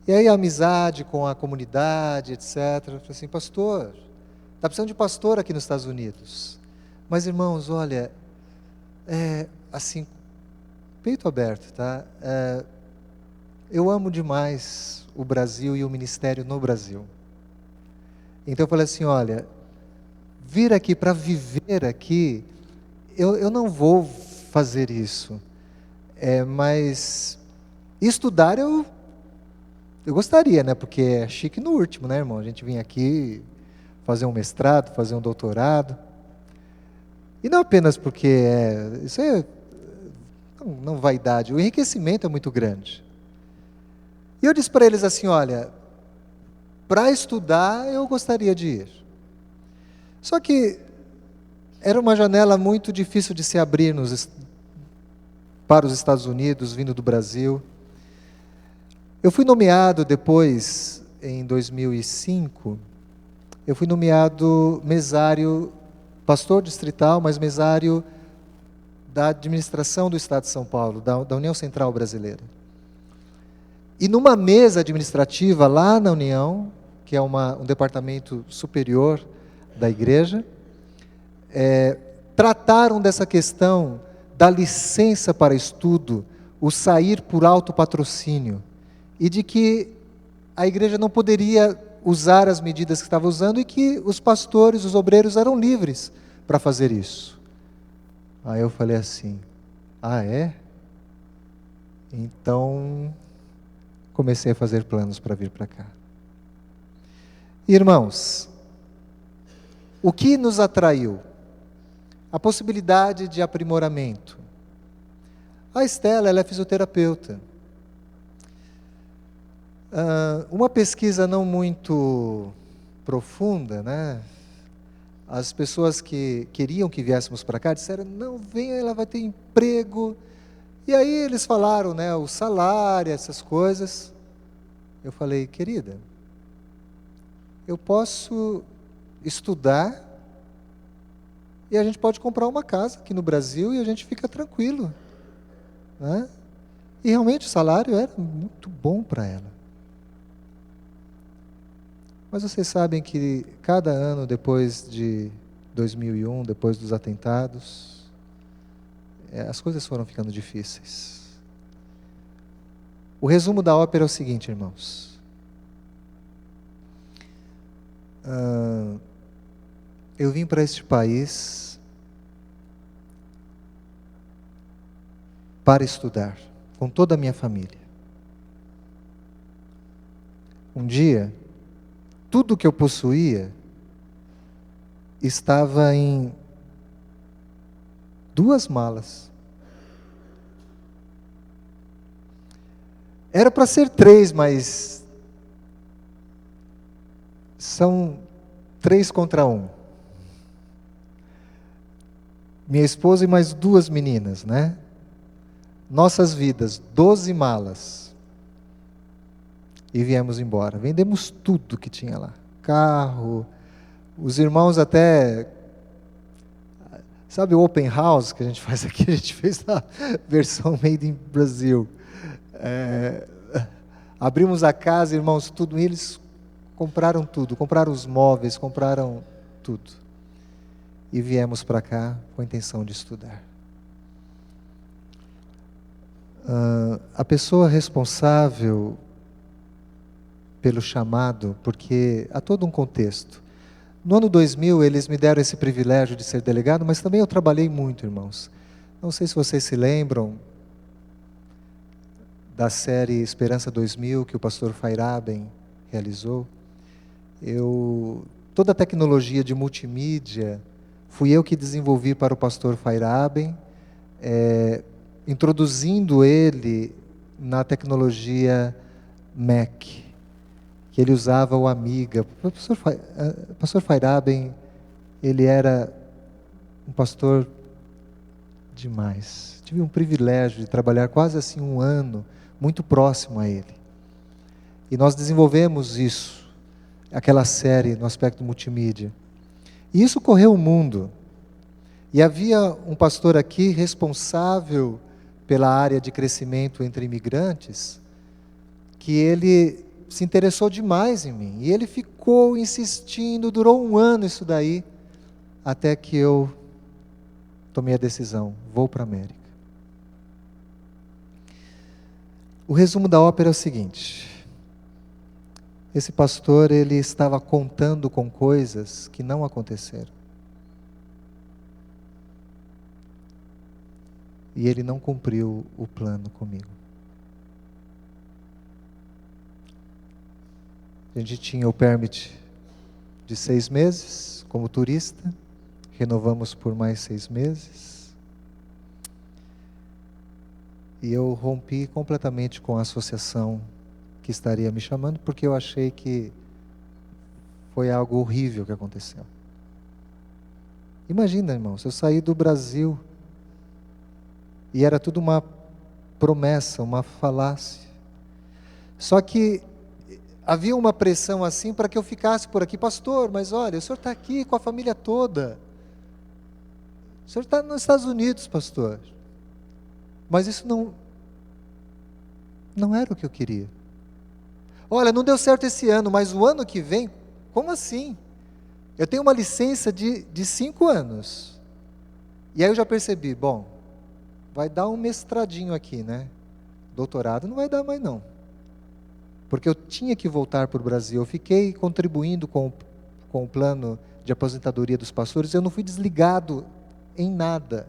E aí a amizade com a comunidade, etc. Eu falei assim, pastor, está precisando de pastor aqui nos Estados Unidos. Mas, irmãos, olha, assim, peito aberto, tá? Eu amo demais o Brasil e o ministério no Brasil. Então eu falei assim, olha, vir aqui para viver aqui, eu não vou fazer isso. Mas estudar eu gostaria, né? Porque é chique no último, né, irmão? A gente vinha aqui fazer um mestrado, fazer um doutorado. E não apenas porque isso não vaidade, o enriquecimento é muito grande. E eu disse para eles assim, olha, para estudar eu gostaria de ir. Só que era uma janela muito difícil de se abrir para os Estados Unidos, vindo do Brasil. Eu fui nomeado depois, em 2005, eu fui nomeado mesário, pastor distrital, mas mesário da administração do Estado de São Paulo, da União Central Brasileira. E numa mesa administrativa lá na União, que é um departamento superior da igreja, trataram dessa questão da licença para estudo, o sair por alto patrocínio, e de que a igreja não poderia usar as medidas que estava usando e que os pastores, os obreiros eram livres para fazer isso. Aí eu falei assim, é? Então, comecei a fazer planos para vir para cá. Irmãos, o que nos atraiu? A possibilidade de aprimoramento. A Estela, ela é fisioterapeuta. Uma pesquisa não muito profunda, né? As pessoas que queriam que viéssemos para cá disseram, não, venha, ela vai ter emprego. E aí eles falaram, né, o salário, essas coisas. Eu falei, querida, eu posso estudar e a gente pode comprar uma casa aqui no Brasil e a gente fica tranquilo, né? E realmente o salário era muito bom para ela. Mas vocês sabem que cada ano depois de 2001, depois dos atentados, as coisas foram ficando difíceis. O resumo da ópera é o seguinte, irmãos. Eu vim para este país para estudar, com toda a minha família. Um dia, tudo que eu possuía estava em 2 malas. Era para ser 3, mas são 3 contra 1. Minha esposa e mais 2 meninas, né? Nossas vidas, 12 malas. E viemos embora. Vendemos tudo que tinha lá. Carro. Os irmãos até... Sabe o open house que a gente faz aqui? A gente fez a versão Made in Brasil. Abrimos a casa, irmãos, tudo. Eles compraram tudo, compraram os móveis, compraram tudo. E viemos para cá com a intenção de estudar. A pessoa responsável pelo chamado, porque há todo um contexto. No ano 2000, eles me deram esse privilégio de ser delegado, mas também eu trabalhei muito, irmãos. Não sei se vocês se lembram da série Esperança 2000, que o pastor Feiraben realizou. Toda a tecnologia de multimídia, fui eu que desenvolvi para o pastor Feiraben, introduzindo ele na tecnologia Mac, que ele usava o Amiga. O pastor Feiraben, ele era um pastor demais. Tive um privilégio de trabalhar quase assim um ano, muito próximo a ele. E nós desenvolvemos isso, aquela série no aspecto multimídia. E isso correu o mundo. E havia um pastor aqui responsável pela área de crescimento entre imigrantes, que ele se interessou demais em mim. E ele ficou insistindo, durou um ano isso daí, até que eu tomei a decisão, vou para a América. O resumo da ópera é o seguinte: esse pastor, ele estava contando com coisas que não aconteceram. E ele não cumpriu o plano comigo. A gente tinha o permit de 6 meses como turista, renovamos por mais 6 meses. E eu rompi completamente com a associação que estaria me chamando, porque eu achei que foi algo horrível que aconteceu. Imagina, irmãos, eu saí do Brasil e era tudo uma promessa, uma falácia. Só que havia uma pressão assim para que eu ficasse por aqui. Pastor, mas olha, o senhor está aqui com a família toda. O senhor está nos Estados Unidos, pastor. Mas isso não era o que eu queria. Olha, não deu certo esse ano, mas o ano que vem, como assim? Eu tenho uma licença de 5 anos. E aí eu já percebi, bom, vai dar um mestradinho aqui, né? Doutorado não vai dar mais não. Porque eu tinha que voltar para o Brasil. Eu fiquei contribuindo com o plano de aposentadoria dos pastores. Eu não fui desligado em nada,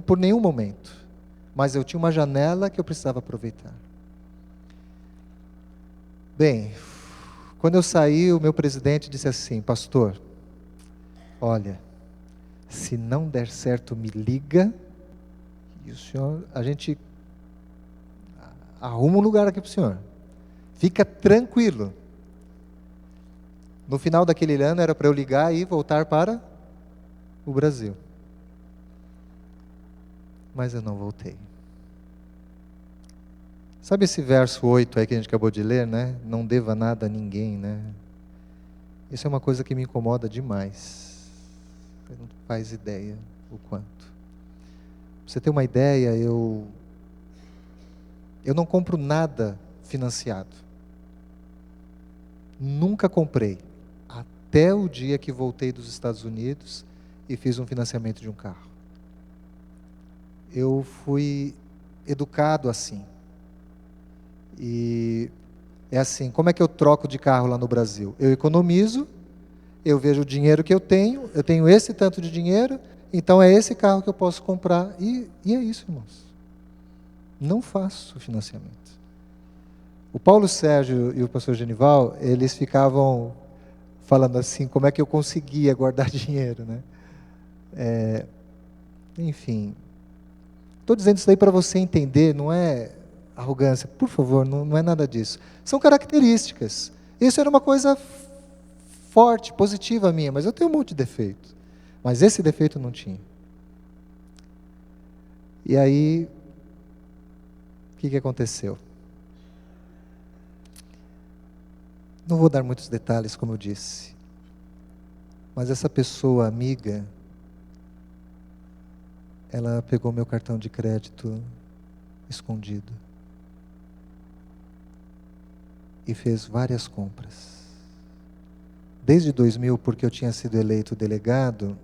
por nenhum momento. Mas eu tinha uma janela que eu precisava aproveitar. Bem, quando eu saí, o meu presidente disse assim: pastor, olha, se não der certo, me liga, e o senhor, a gente arruma um lugar aqui para o senhor. Fica tranquilo. No final daquele ano era para eu ligar e voltar para o Brasil. Mas eu não voltei. Sabe esse verso 8 aí que a gente acabou de ler, né? Não deva nada a ninguém, né? Isso é uma coisa que me incomoda demais. Você não faz ideia o quanto. Pra você ter uma ideia, eu não compro nada financiado. Nunca comprei. Até o dia que voltei dos Estados Unidos e fiz um financiamento de um carro. Eu fui educado assim. E é assim, como é que eu troco de carro lá no Brasil? Eu economizo, eu vejo o dinheiro que eu tenho esse tanto de dinheiro, então é esse carro que eu posso comprar. E é isso, irmãos. Não faço financiamento. O Paulo Sérgio e o pastor Genival, eles ficavam falando assim, como é que eu conseguia guardar dinheiro, né? Enfim, estou dizendo isso daí para você entender, não é arrogância, por favor, não é nada disso. São características. Isso era uma coisa forte, positiva minha, mas eu tenho um monte de defeito. Mas esse defeito não tinha. E aí, o que aconteceu? Não vou dar muitos detalhes, como eu disse. Mas essa pessoa amiga, ela pegou meu cartão de crédito escondido. e fez várias compras. Desde 2000, porque eu tinha sido eleito delegado,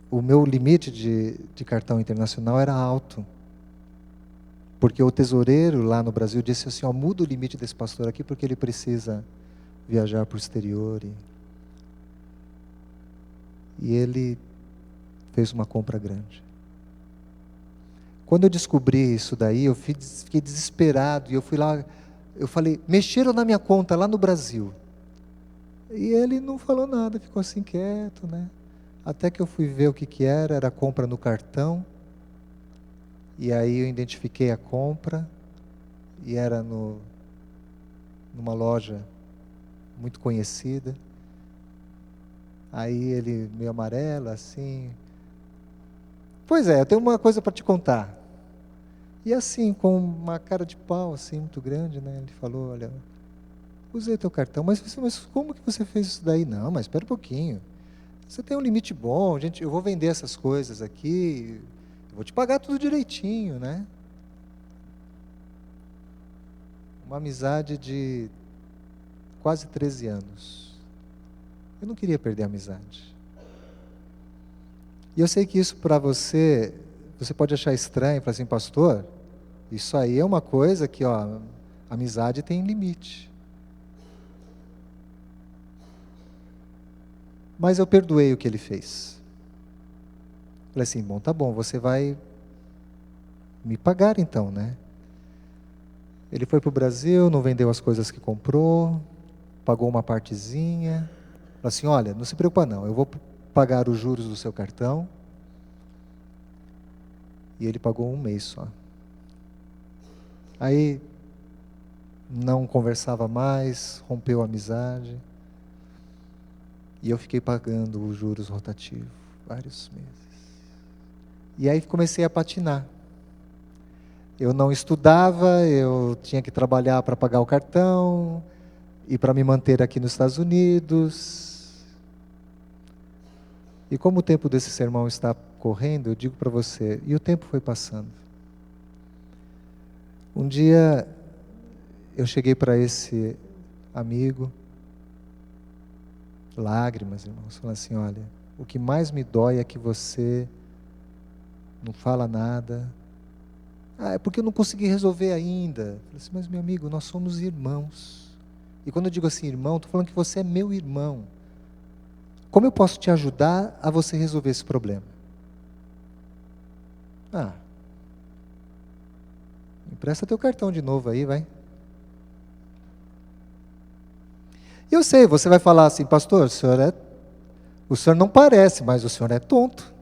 o meu limite de cartão internacional era alto. Porque o tesoureiro lá no Brasil disse assim, ó, muda o limite desse pastor aqui porque ele precisa viajar para o exterior. E ele fez uma compra grande. Quando eu descobri isso daí, eu fiquei desesperado. E eu fui lá, eu falei, mexeram na minha conta lá no Brasil. E ele não falou nada, ficou assim quieto, né? Até que eu fui ver o que era compra no cartão. E aí eu identifiquei a compra, e era numa loja muito conhecida. Aí ele, meio amarelo, assim. Pois é, eu tenho uma coisa para te contar. E assim, com uma cara de pau, assim, muito grande, né? Ele falou, olha, usei teu cartão, mas como que você fez isso daí? Não, mas espera um pouquinho. Você tem um limite bom, gente, eu vou vender essas coisas aqui, vou te pagar tudo direitinho, né? Uma amizade de quase 13 anos. Eu não queria perder a amizade. E eu sei que isso para você pode achar estranho, falar assim, pastor, isso aí é uma coisa que, ó, amizade tem limite. Mas eu perdoei o que ele fez. Falei assim, bom, tá bom, você vai me pagar então, né? Ele foi para o Brasil, não vendeu as coisas que comprou, pagou uma partezinha. Falei assim, olha, não se preocupa não, eu vou pagar os juros do seu cartão. E ele pagou 1 mês só. Aí, não conversava mais, rompeu a amizade. E eu fiquei pagando os juros rotativos, vários meses. E aí comecei a patinar. Eu não estudava, eu tinha que trabalhar para pagar o cartão, e para me manter aqui nos Estados Unidos. E como o tempo desse sermão está correndo, eu digo para você, e o tempo foi passando. Um dia, eu cheguei para esse amigo, lágrimas, irmãos, falando assim, olha, o que mais me dói é que você não fala nada. Ah, é porque eu não consegui resolver ainda. Eu falei assim, mas meu amigo, nós somos irmãos. E quando eu digo assim, irmão, estou falando que você é meu irmão. Como eu posso te ajudar a você resolver esse problema? Ah, empresta teu cartão de novo aí, vai. E eu sei, você vai falar assim, pastor, o senhor não parece, mas o senhor é tonto.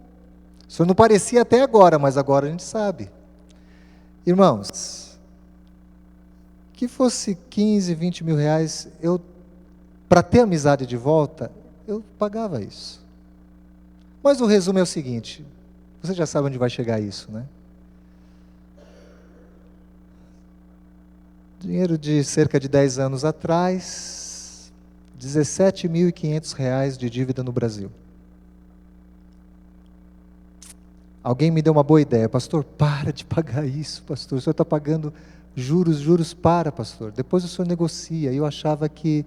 O senhor não parecia até agora, mas agora a gente sabe. Irmãos, que fosse 15, 20 mil reais, para ter amizade de volta, eu pagava isso. Mas o resumo é o seguinte, você já sabe onde vai chegar isso, né? Dinheiro de cerca de 10 anos atrás, R$17.500 de dívida no Brasil. Alguém me deu uma boa ideia, pastor, para de pagar isso, pastor, o senhor está pagando juros, para, pastor, depois o senhor negocia. E eu achava que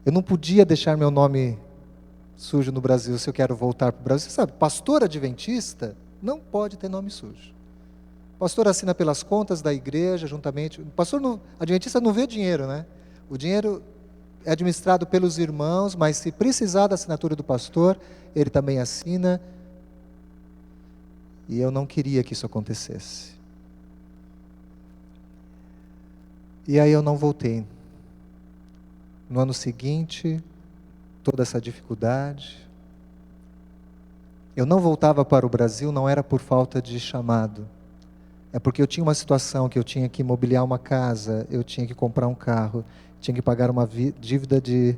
eu não podia deixar meu nome sujo no Brasil se eu quero voltar para o Brasil. Você sabe, pastor adventista não pode ter nome sujo. O pastor assina pelas contas da igreja, juntamente. O pastor adventista não vê dinheiro, né? O dinheiro é administrado pelos irmãos, mas se precisar da assinatura do pastor, ele também assina. E eu não queria que isso acontecesse. E aí eu não voltei. No ano seguinte, toda essa dificuldade. Eu não voltava para o Brasil, não era por falta de chamado. É porque eu tinha uma situação que eu tinha que imobiliar uma casa, eu tinha que comprar um carro, tinha que pagar uma dívida de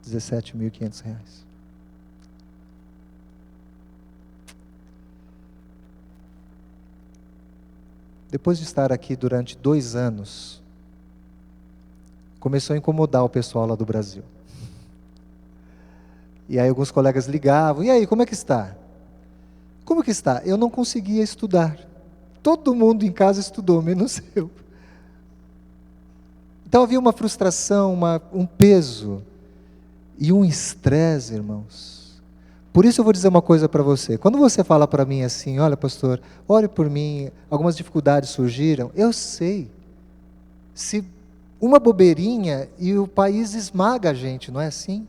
R$17.500. Depois de estar aqui durante 2 anos, começou a incomodar o pessoal lá do Brasil. E aí alguns colegas ligavam, e aí, como é que está? Como que está? Eu não conseguia estudar. Todo mundo em casa estudou, menos eu. Então havia uma frustração, um peso e um estresse, irmãos. Por isso eu vou dizer uma coisa para você. Quando você fala para mim assim, olha pastor, ore por mim, algumas dificuldades surgiram, eu sei. Se uma bobeirinha e o país esmaga a gente, não é assim?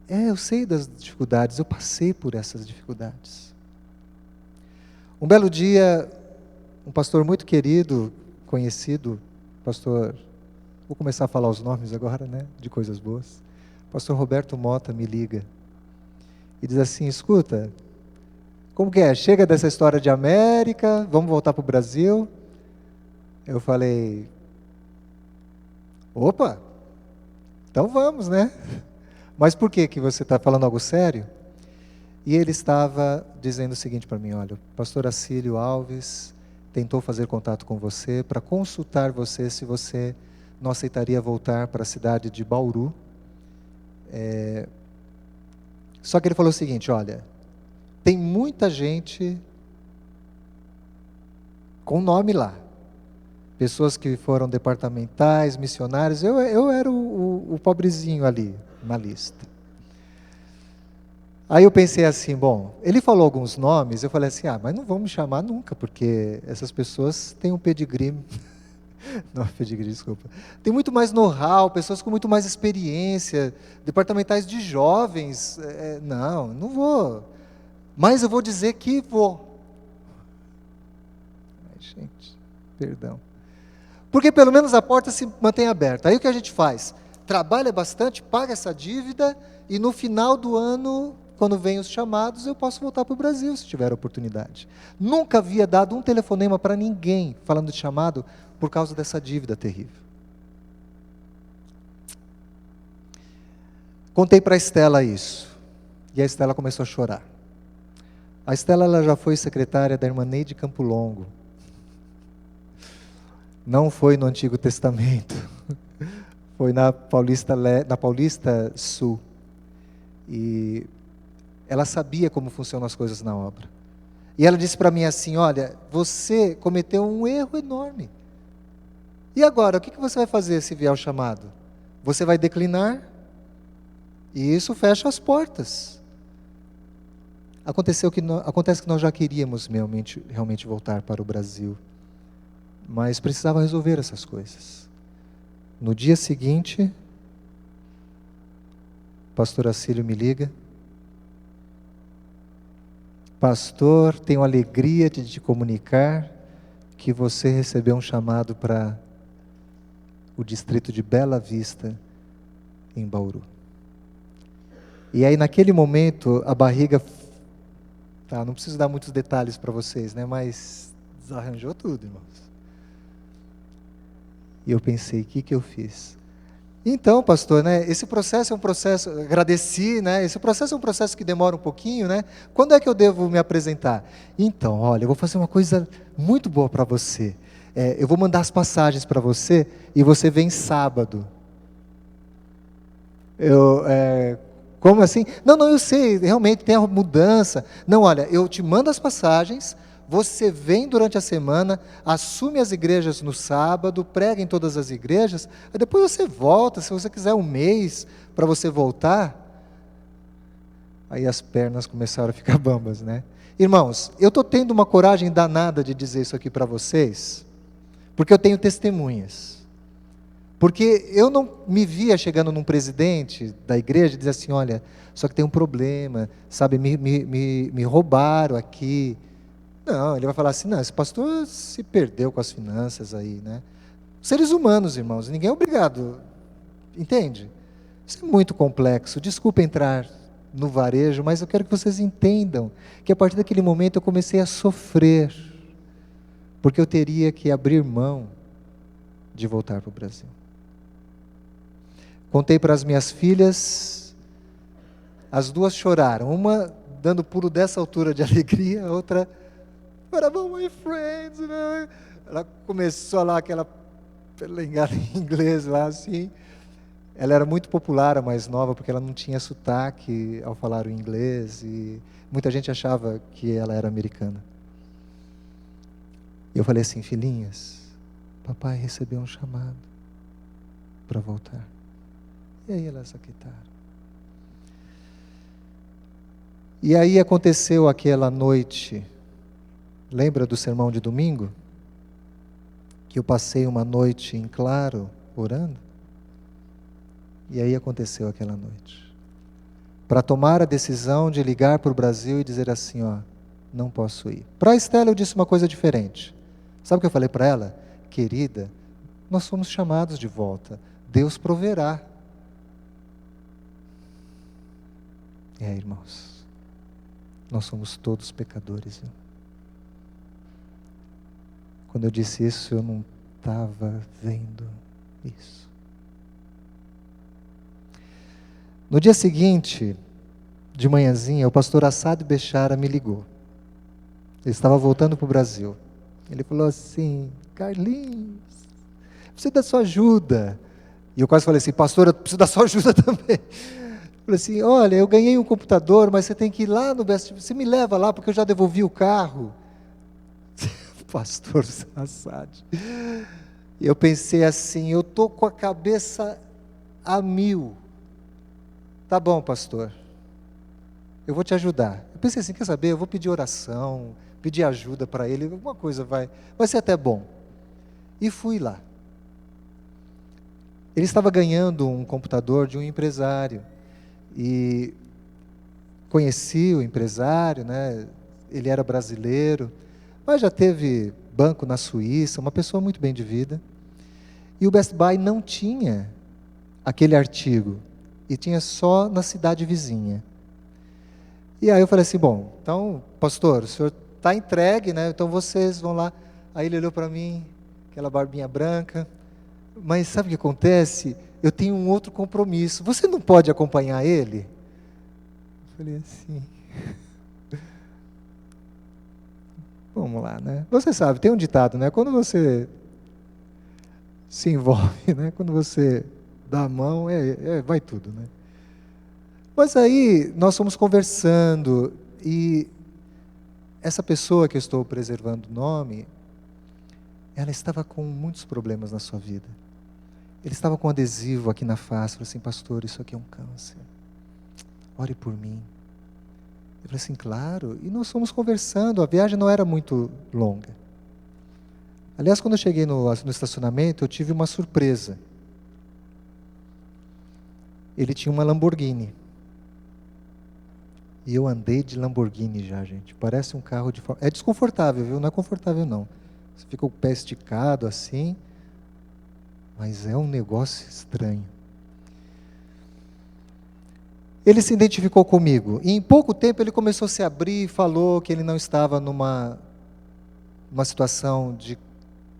Eu sei das dificuldades, eu passei por essas dificuldades. Um belo dia, um pastor muito querido, conhecido, pastor, vou começar a falar os nomes agora, né, de coisas boas. Pastor Roberto Mota me liga e diz assim, escuta, como que é? Chega dessa história de América, vamos voltar para o Brasil? Eu falei, opa, então vamos, né? Mas por que você está falando algo sério? E ele estava dizendo o seguinte para mim, olha, o pastor Acílio Alves tentou fazer contato com você para consultar você se você não aceitaria voltar para a cidade de Bauru. Só que ele falou o seguinte, olha, tem muita gente com nome lá. Pessoas que foram departamentais, missionários, eu era o pobrezinho ali na lista. Aí eu pensei assim, bom, ele falou alguns nomes, eu falei assim, mas não vão me chamar nunca, porque essas pessoas têm um pedigree, não, pedigree, desculpa, tem muito mais know-how, pessoas com muito mais experiência, departamentais de jovens, não vou, mas eu vou dizer que vou. Ai, gente, perdão. Porque pelo menos a porta se mantém aberta. Aí o que a gente faz? Trabalha bastante, paga essa dívida, e no final do ano, quando vem os chamados, eu posso voltar para o Brasil, se tiver oportunidade. Nunca havia dado um telefonema para ninguém, falando de chamado, por causa dessa dívida terrível. Contei para a Estela isso, e a Estela começou a chorar. A Estela ela já foi secretária da irmã Neide Campo Longo. Não foi no Antigo Testamento, foi na Paulista Sul. E ela sabia como funcionam as coisas na obra. E ela disse para mim assim, olha, você cometeu um erro enorme. E agora, o que você vai fazer se vier o chamado? Você vai declinar? E isso fecha as portas. Acontece que nós já queríamos realmente voltar para o Brasil. Mas precisava resolver essas coisas. No dia seguinte, o pastor Acílio me liga. Pastor, tenho alegria de te comunicar que você recebeu um chamado para o distrito de Bela Vista, em Bauru. E aí naquele momento, a barriga, não preciso dar muitos detalhes para vocês, né? Mas desarranjou tudo, irmãos. E eu pensei, o que eu fiz? Então, pastor, né, esse processo é um processo, agradeci, né, esse processo é um processo que demora um pouquinho, né? Quando é que eu devo me apresentar? Então, olha, eu vou fazer uma coisa muito boa para você. Eu vou mandar as passagens para você e você vem sábado. Como assim? Não, eu sei, realmente tem a mudança. Não, olha, eu te mando as passagens, você vem durante a semana, assume as igrejas no sábado, prega em todas as igrejas, aí depois você volta, se você quiser um mês para você voltar. Aí as pernas começaram a ficar bambas, né? Irmãos, eu estou tendo uma coragem danada de dizer isso aqui para vocês, porque eu tenho testemunhas. Porque eu não me via chegando num presidente da igreja e dizer assim, olha, só que tem um problema, sabe, me roubaram aqui. Não, ele vai falar assim, não, esse pastor se perdeu com as finanças aí, né? Seres humanos, irmãos, ninguém é obrigado, entende? Isso é muito complexo, desculpa entrar no varejo, mas eu quero que vocês entendam que a partir daquele momento eu comecei a sofrer, porque eu teria que abrir mão de voltar para o Brasil. Contei para as minhas filhas, as duas choraram, uma dando pulo dessa altura de alegria, a outra... my friends, né? Ela começou lá aquela pelengada em inglês lá assim. Ela era muito popular, a mais nova, porque ela não tinha sotaque ao falar o inglês e muita gente achava que ela era americana. E eu falei assim, filhinhas, papai recebeu um chamado. para voltar. E aí elas aquietaram. E aí aconteceu aquela noite, lembra do sermão de domingo? Que eu passei uma noite em claro, orando? E aí aconteceu aquela noite. Para tomar a decisão de ligar para o Brasil e dizer assim, ó, não posso ir. Para a Estela eu disse uma coisa diferente. Sabe o que eu falei para ela? Querida, nós somos chamados de volta. Deus proverá. Irmãos, nós somos todos pecadores. Viu? Quando eu disse isso, eu não estava vendo isso. No dia seguinte, de manhãzinha, o pastor Assad Bechara me ligou. Ele estava voltando para o Brasil. Ele falou assim, Carlinhos, preciso da sua ajuda. E eu quase falei assim, pastor, eu preciso da sua ajuda também. Eu falei assim, olha, eu ganhei um computador, mas você tem que ir lá no Best Buy. Você me leva lá, porque eu já devolvi o carro. Pastor Assad. E eu pensei assim, eu estou com a cabeça a 1000. Tá bom, pastor. Eu vou te ajudar. Eu pensei assim, quer saber? Eu vou pedir oração, pedir ajuda para ele, alguma coisa vai ser até bom. E fui lá. Ele estava ganhando um computador de um empresário. E conheci o empresário, né? Ele era brasileiro, mas já teve banco na Suíça, uma pessoa muito bem de vida. E o Best Buy não tinha aquele artigo, e tinha só na cidade vizinha. E aí eu falei assim, bom, então, pastor, o senhor está entregue, né? Então vocês vão lá. Aí ele olhou para mim, aquela barbinha branca, mas sabe o que acontece? Eu tenho um outro compromisso, você não pode acompanhar ele? Eu falei assim, vamos lá, né? Você sabe, tem um ditado, né? Quando você se envolve, né? Quando você dá a mão, vai tudo, né? Mas aí nós fomos conversando e essa pessoa que eu estou preservando o nome, ela estava com muitos problemas na sua vida. Ele estava com um adesivo aqui na face, falou assim, pastor, isso aqui é um câncer. Ore por mim. Eu falei assim, claro. E nós fomos conversando, a viagem não era muito longa. Aliás, quando eu cheguei no estacionamento, eu tive uma surpresa. Ele tinha uma Lamborghini. E eu andei de Lamborghini já, gente. Parece um carro de... É desconfortável, viu? Não é confortável, não. Você fica com o pé esticado assim, mas é um negócio estranho. Ele se identificou comigo. E em pouco tempo ele começou a se abrir e falou que ele não estava numa situação de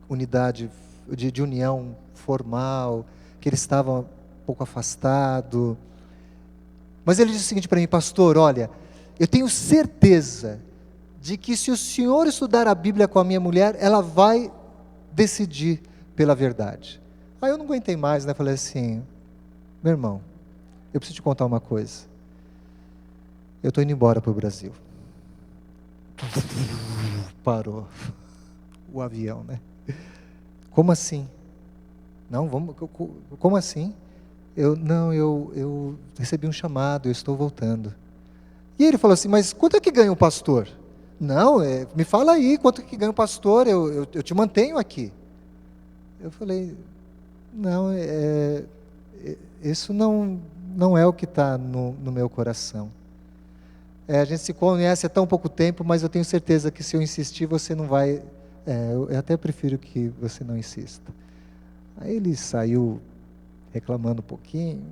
unidade, de união formal, que ele estava um pouco afastado. Mas ele disse o seguinte para mim, pastor, olha, eu tenho certeza de que se o senhor estudar a Bíblia com a minha mulher, ela vai decidir pela verdade. Aí eu não aguentei mais, né? Falei assim, meu irmão, eu preciso te contar uma coisa. Eu estou indo embora para o Brasil. Parou o avião, né? Como assim? Não, vamos, como assim? Eu recebi um chamado, eu estou voltando. E ele falou assim, mas quanto é que ganha o pastor? Não, me fala aí, quanto é que ganha o pastor, eu te mantenho aqui. Eu falei, não, isso não é o que está no meu coração. A gente se conhece há tão pouco tempo, mas eu tenho certeza que se eu insistir, você não vai... eu até prefiro que você não insista. Aí ele saiu reclamando um pouquinho.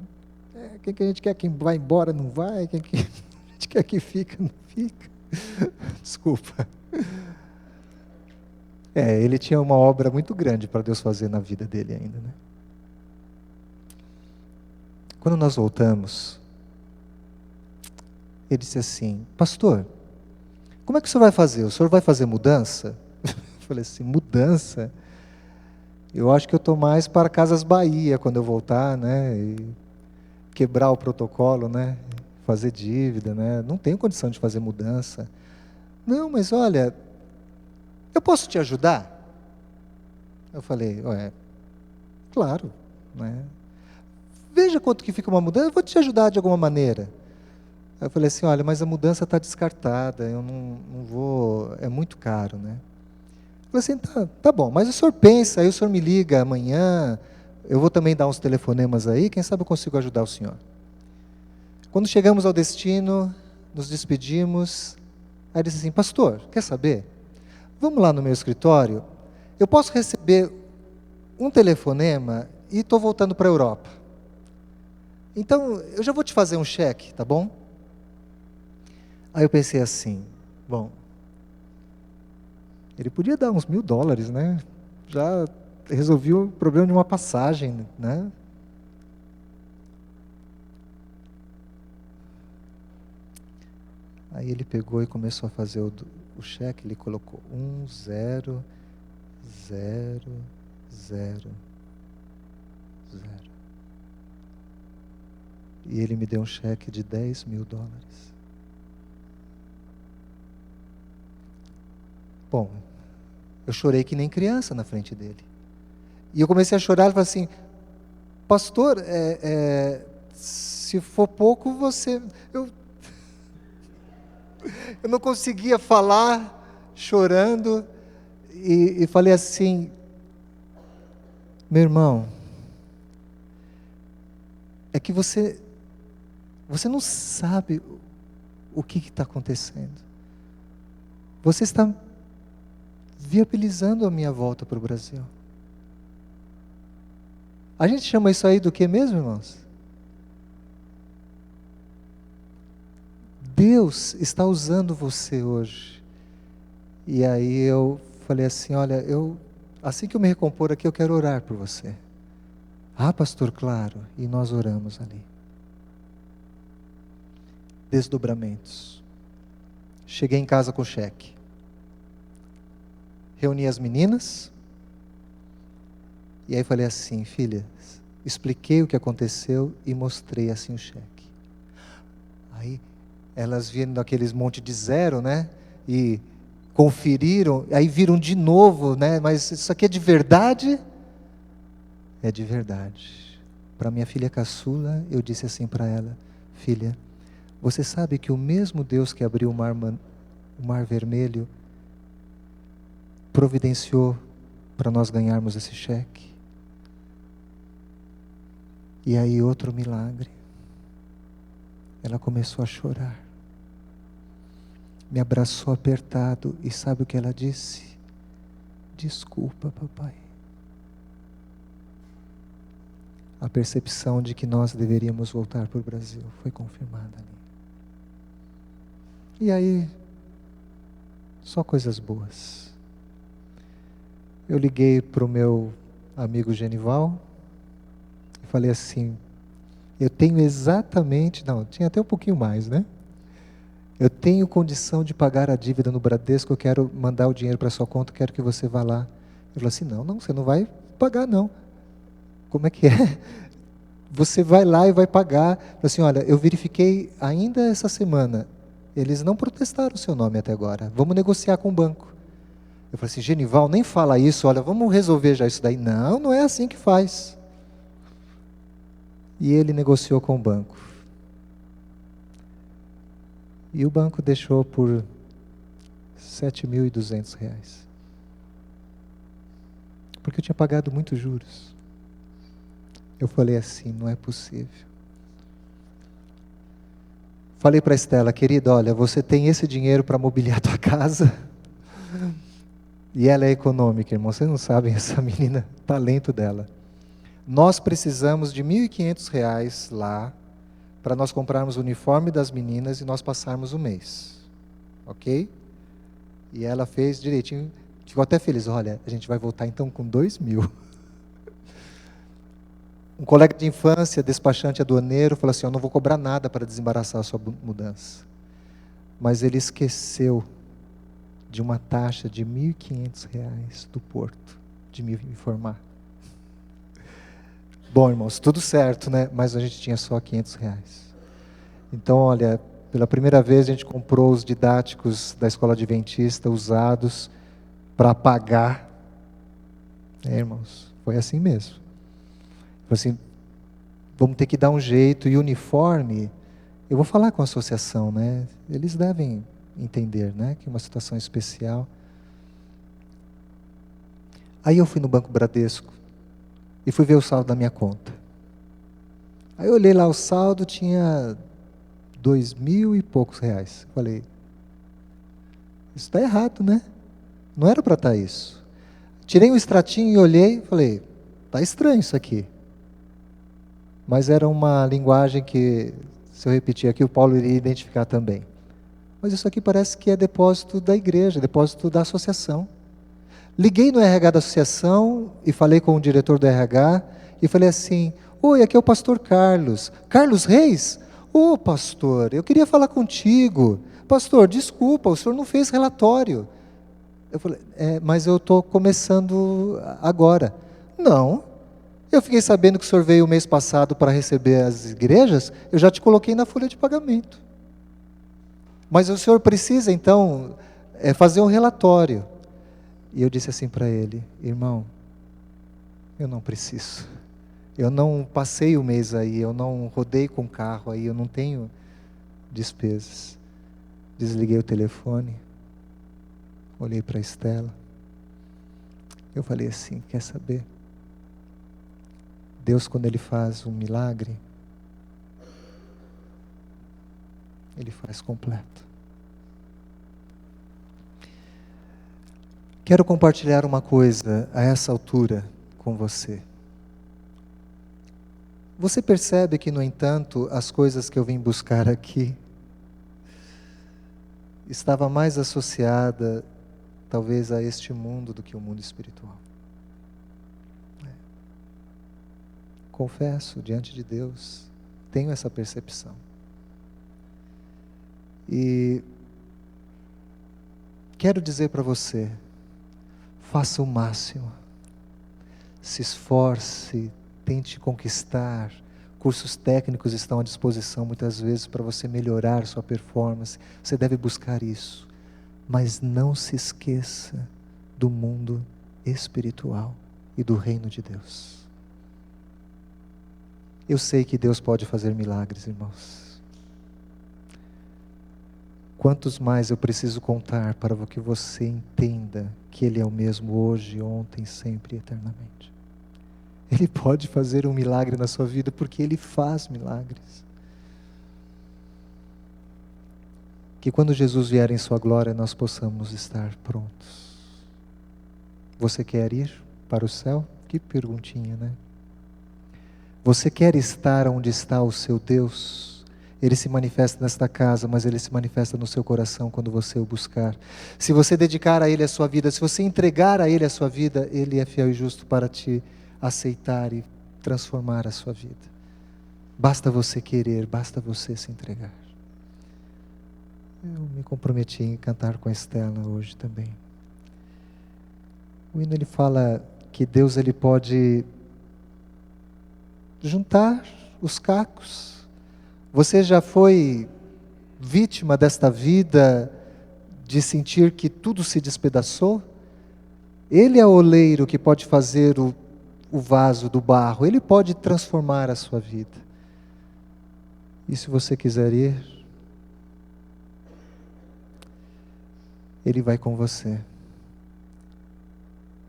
Quem que a gente quer que vai embora, não vai. Quem que a gente quer que fica, não fica. Desculpa. Ele tinha uma obra muito grande para Deus fazer na vida dele ainda, né? Quando nós voltamos, ele disse assim, pastor, como é que o senhor vai fazer? O senhor vai fazer mudança? Eu falei assim, mudança? Eu acho que eu estou mais para Casas Bahia quando eu voltar, né? E quebrar o protocolo, né? Fazer dívida, né? Não tenho condição de fazer mudança. Não, mas olha, eu posso te ajudar? Eu falei, claro, né? veja quanto que fica uma mudança, eu vou te ajudar de alguma maneira. Aí eu falei assim, olha, mas a mudança está descartada, eu não vou, é muito caro, né? Eu falei assim, tá bom, mas o senhor pensa, aí o senhor me liga amanhã, eu vou também dar uns telefonemas aí, quem sabe eu consigo ajudar o senhor. Quando chegamos ao destino, nos despedimos, aí ele disse assim, pastor, quer saber? Vamos lá no meu escritório, eu posso receber um telefonema e estou voltando para a Europa. Então, eu já vou te fazer um cheque, tá bom? Aí eu pensei assim, bom, ele podia dar uns $1.000, né? Já resolvi o problema de uma passagem, né? Aí ele pegou e começou a fazer o cheque, ele colocou 1000. E ele me deu um cheque de $10.000. Bom, eu chorei que nem criança na frente dele. E eu comecei a chorar, ele falou assim, pastor, se for pouco, você... Eu não conseguia falar, chorando, e falei assim, meu irmão, é que você não sabe o que está acontecendo. Você está viabilizando a minha volta para o Brasil. A gente chama isso aí do que mesmo, irmãos? Deus está usando você hoje. E aí eu falei assim, olha, assim que eu me recompor aqui, eu quero orar por você. Ah, pastor, claro. E nós oramos ali. Desdobramentos. Cheguei em casa com o cheque. Reuni as meninas. E aí falei assim, filhas, expliquei o que aconteceu e mostrei assim o cheque. Aí elas viram daqueles monte de zero, né? E conferiram, aí viram de novo, né? Mas isso aqui é de verdade? É de verdade. Para minha filha caçula, eu disse assim para ela, filha, você sabe que o mesmo Deus que abriu o mar Vermelho providenciou para nós ganharmos esse cheque? E aí outro milagre. Ela começou a chorar. Me abraçou apertado e sabe o que ela disse? Desculpa, papai. A percepção de que nós deveríamos voltar para o Brasil foi confirmada ali. E aí, só coisas boas. Eu liguei para o meu amigo Genival e falei assim, eu tenho exatamente, não, tinha até um pouquinho mais, né? Eu tenho condição de pagar a dívida no Bradesco, eu quero mandar o dinheiro para a sua conta, eu quero que você vá lá. Ele falou assim, não, você não vai pagar não. Como é que é? Você vai lá e vai pagar. Falei assim, olha, eu verifiquei ainda essa semana, eles não protestaram o seu nome até agora, vamos negociar com o banco. Eu falei assim, Genival, nem fala isso, olha, vamos resolver já isso daí. Não, não é assim que faz. E ele negociou com o banco. E o banco deixou por R$ 7.200. Porque eu tinha pagado muitos juros. Eu falei assim, não é possível. Falei para a Estela, querida, olha, você tem esse dinheiro para mobiliar a tua casa. E ela é econômica, irmão. Vocês não sabem essa menina, o talento dela. Nós precisamos de R$ 1.500 lá, para nós comprarmos o uniforme das meninas e nós passarmos o mês. Ok? E ela fez direitinho, ficou até feliz. Olha, a gente vai voltar então com 2.000. Um colega de infância, despachante aduaneiro, falou assim, eu não vou cobrar nada para desembaraçar a sua mudança. Mas ele esqueceu de uma taxa de R$ 1.500 do porto, de me informar. Bom, irmãos, tudo certo, né? Mas a gente tinha só R$ 500. Então, olha, pela primeira vez a gente comprou os didáticos da escola adventista usados para pagar. Irmãos, foi assim mesmo. Foi assim, vamos ter que dar um jeito. E uniforme, eu vou falar com a associação, né? Eles devem entender, né? Que é uma situação especial. Aí eu fui no Banco Bradesco e fui ver o saldo da minha conta. Aí eu olhei lá o saldo, tinha 2.000 e poucos reais. Falei, isso está errado, né? Não era para estar isso. Tirei um extratinho e olhei, falei, está estranho isso aqui. Mas era uma linguagem que, se eu repetir aqui, o Paulo iria identificar também. Mas isso aqui parece que é depósito da igreja, depósito da associação. Liguei no RH da associação e falei com o diretor do RH e falei assim, oi, aqui é o pastor Carlos. Carlos Reis? Ô, pastor, eu queria falar contigo. Pastor, desculpa, o senhor não fez relatório. Eu falei, mas eu estou começando agora. Não, eu fiquei sabendo que o senhor veio o mês passado para receber as igrejas, eu já te coloquei na folha de pagamento. Mas o senhor precisa, então, fazer um relatório. E eu disse assim para ele, irmão, eu não preciso. Eu não passei o mês aí, eu não rodei com carro aí, eu não tenho despesas. Desliguei o telefone, olhei para a Estela, eu falei assim, quer saber? Deus, quando Ele faz um milagre, Ele faz completo. Quero compartilhar uma coisa a essa altura com você. Você percebe que, no entanto, as coisas que eu vim buscar aqui estava mais associada, talvez, a este mundo do que o mundo espiritual. Confesso diante de Deus, tenho essa percepção. E quero dizer para você, faça o máximo, se esforce, tente conquistar. Cursos técnicos estão à disposição muitas vezes para você melhorar sua performance. Você deve buscar isso. Mas não se esqueça do mundo espiritual e do reino de Deus. Eu sei que Deus pode fazer milagres, irmãos. Quantos mais eu preciso contar para que você entenda que Ele é o mesmo hoje, ontem, sempre e eternamente. Ele pode fazer um milagre na sua vida, porque Ele faz milagres. Que quando Jesus vier em sua glória, nós possamos estar prontos. Você quer ir para o céu? Que perguntinha, né? Você quer estar onde está o seu Deus? Ele se manifesta nesta casa, mas Ele se manifesta no seu coração quando você o buscar. Se você dedicar a Ele a sua vida, se você entregar a Ele a sua vida, Ele é fiel e justo para te aceitar e transformar a sua vida. Basta você querer, basta você se entregar. Eu me comprometi em cantar com a Estela hoje também. O hino, ele fala que Deus, Ele pode juntar os cacos. Você já foi vítima desta vida, de sentir que tudo se despedaçou? Ele é o oleiro que pode fazer o vaso do barro. Ele pode transformar a sua vida. E se você quiser ir, Ele vai com você.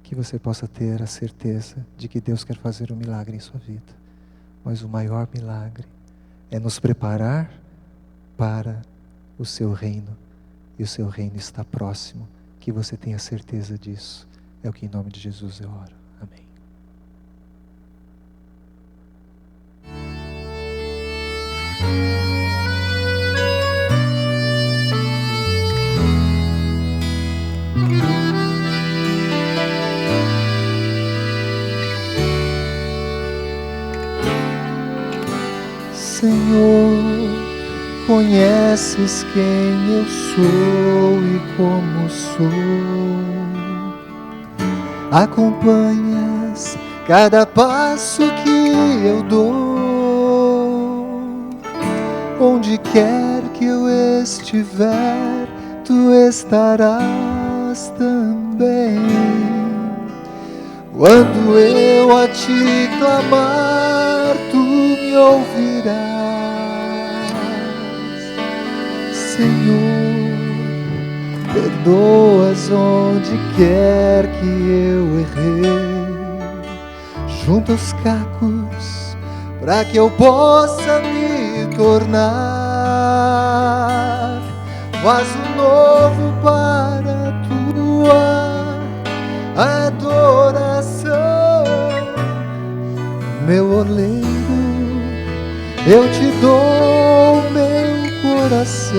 Que você possa ter a certeza de que Deus quer fazer um milagre em sua vida. Mas o maior milagre é nos preparar para o seu reino. E o seu reino está próximo. Que você tenha certeza disso. É o que em nome de Jesus eu oro. Amém. Senhor, conheces quem eu sou e como sou. Acompanhas cada passo que eu dou. Onde quer que eu estiver, Tu estarás também. Quando eu a Ti clamar, Tu me ouvirás, Senhor. Perdoas onde quer que eu errei, junta os cacos para que eu possa me tornar vaso novo para tua adoração. Meu oleiro, eu te dou meu coração.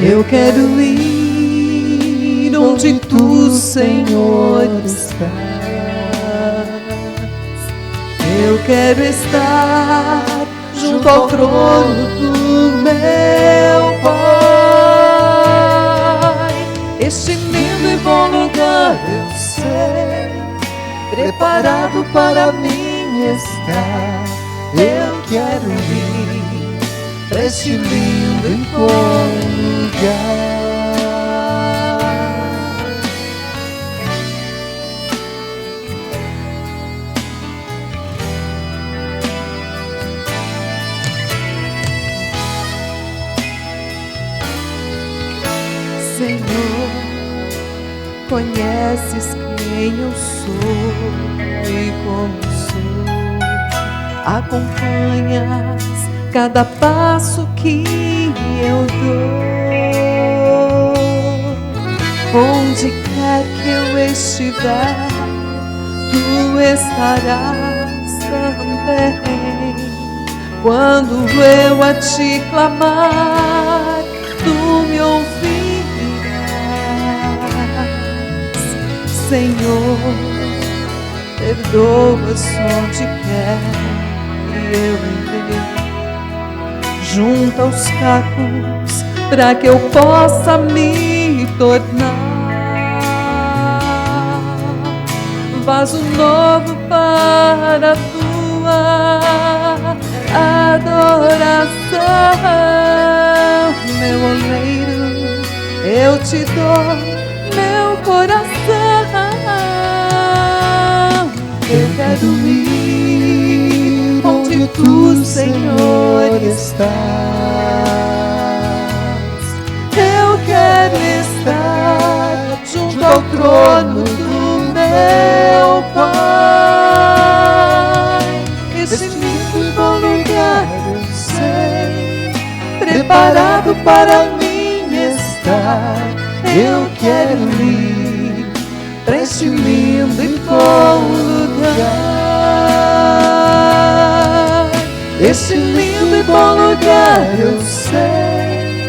Eu quero ir onde tu, Senhor, estás. Eu quero estar junto ao trono do meu Pai. Este lindo e bom lugar eu sei, preparado para mim está. Eu quero ir para este lindo e bom lugar. Senhor, conheces quem eu sou e como sou. Acompanhas cada passo que eu dou. Onde quer que eu estiver, tu estarás também. Quando eu a te clamar, tu me ouvirás. Senhor, perdoas onde quer que eu errei. Junta os cacos para que eu possa me tornar vaso novo para a tua adoração. Meu oleiro, eu te dou meu coração. Eu quero ir onde tu, Senhor, estás. Eu quero estar junto ao trono do meu Pai. Esse lindo e bom lugar eu sei, preparado para mim estar. Eu quero ir para este lindo e bom lugar. Este lindo e bom lugar eu sei,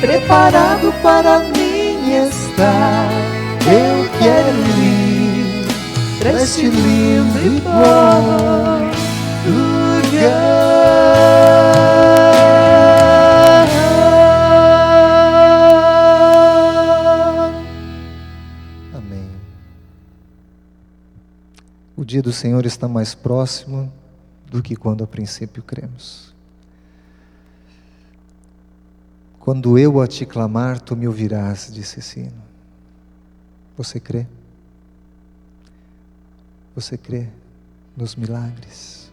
preparado para mim estar. Eu quero ir para este lindo e bom lugar.
Amém. O dia do Senhor está mais próximo do que quando a princípio cremos. Quando eu a te clamar, tu me ouvirás, disse esse hino. Você crê? Você crê nos milagres?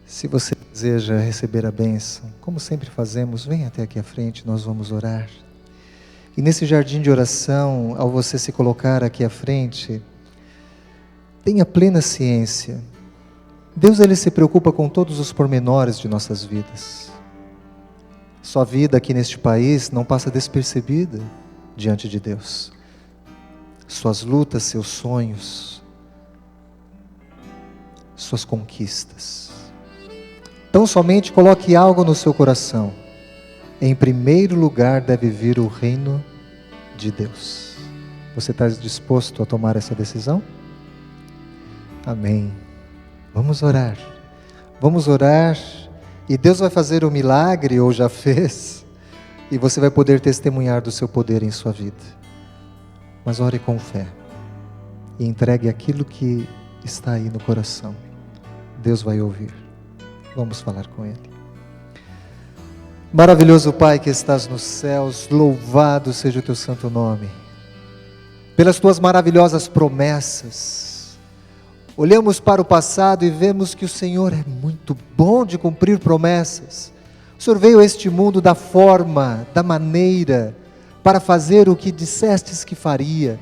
Se você deseja receber a bênção, como sempre fazemos, vem até aqui à frente, nós vamos orar. E nesse jardim de oração, ao você se colocar aqui à frente, tenha plena ciência. Deus, Ele se preocupa com todos os pormenores de nossas vidas. Sua vida aqui neste país não passa despercebida diante de Deus. Suas lutas, seus sonhos, suas conquistas. Então somente coloque algo no seu coração. Em primeiro lugar deve vir o reino de Deus. Você está disposto a tomar essa decisão? Amém. Vamos orar. Vamos orar. E Deus vai fazer o milagre, ou já fez. E você vai poder testemunhar do seu poder em sua vida. Mas ore com fé. E entregue aquilo que está aí no coração. Deus vai ouvir. Vamos falar com Ele. Maravilhoso Pai que estás nos céus, louvado seja o teu santo nome. Pelas tuas maravilhosas promessas, olhamos para o passado e vemos que o Senhor é muito bom de cumprir promessas. O Senhor veio a este mundo da forma, da maneira, para fazer o que dissestes que faria.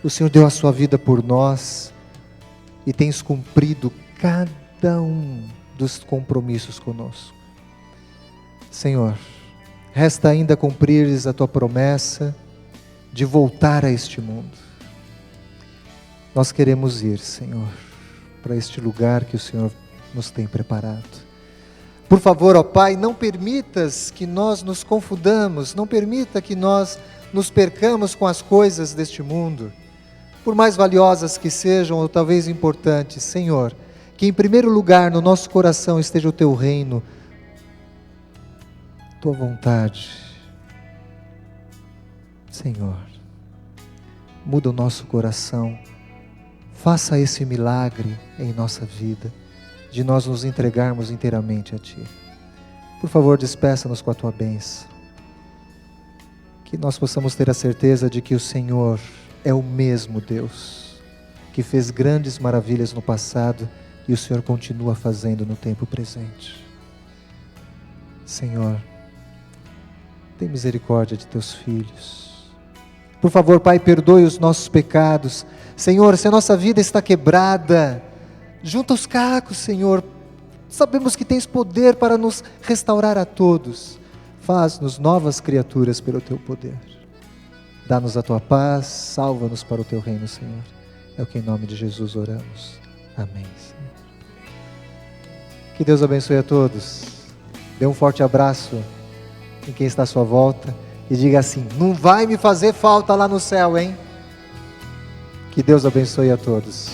O Senhor deu a sua vida por nós e tens cumprido cada um dos compromissos conosco. Senhor, resta ainda cumprires a tua promessa de voltar a este mundo. Nós queremos ir, Senhor, para este lugar que o Senhor nos tem preparado. Por favor, ó Pai, não permitas que nós nos confundamos, não permita que nós nos percamos com as coisas deste mundo, por mais valiosas que sejam ou talvez importantes. Senhor, que em primeiro lugar no nosso coração esteja o teu reino, tua vontade. Senhor, muda o nosso coração, faça esse milagre em nossa vida, de nós nos entregarmos inteiramente a Ti. Por favor, despeça-nos com a Tua bênção, que nós possamos ter a certeza de que o Senhor é o mesmo Deus, que fez grandes maravilhas no passado e o Senhor continua fazendo no tempo presente. Senhor, tem misericórdia de Teus filhos. Por favor, Pai, perdoe os nossos pecados. Senhor, se a nossa vida está quebrada, junta os cacos, Senhor. Sabemos que Tens poder para nos restaurar a todos. Faz-nos novas criaturas pelo Teu poder. Dá-nos a Tua paz, salva-nos para o Teu reino, Senhor. É o que em nome de Jesus oramos. Amém, Senhor. Que Deus abençoe a todos. Dê um forte abraço em quem está à sua volta e diga assim: não vai me fazer falta lá no céu, hein? Que Deus abençoe a todos.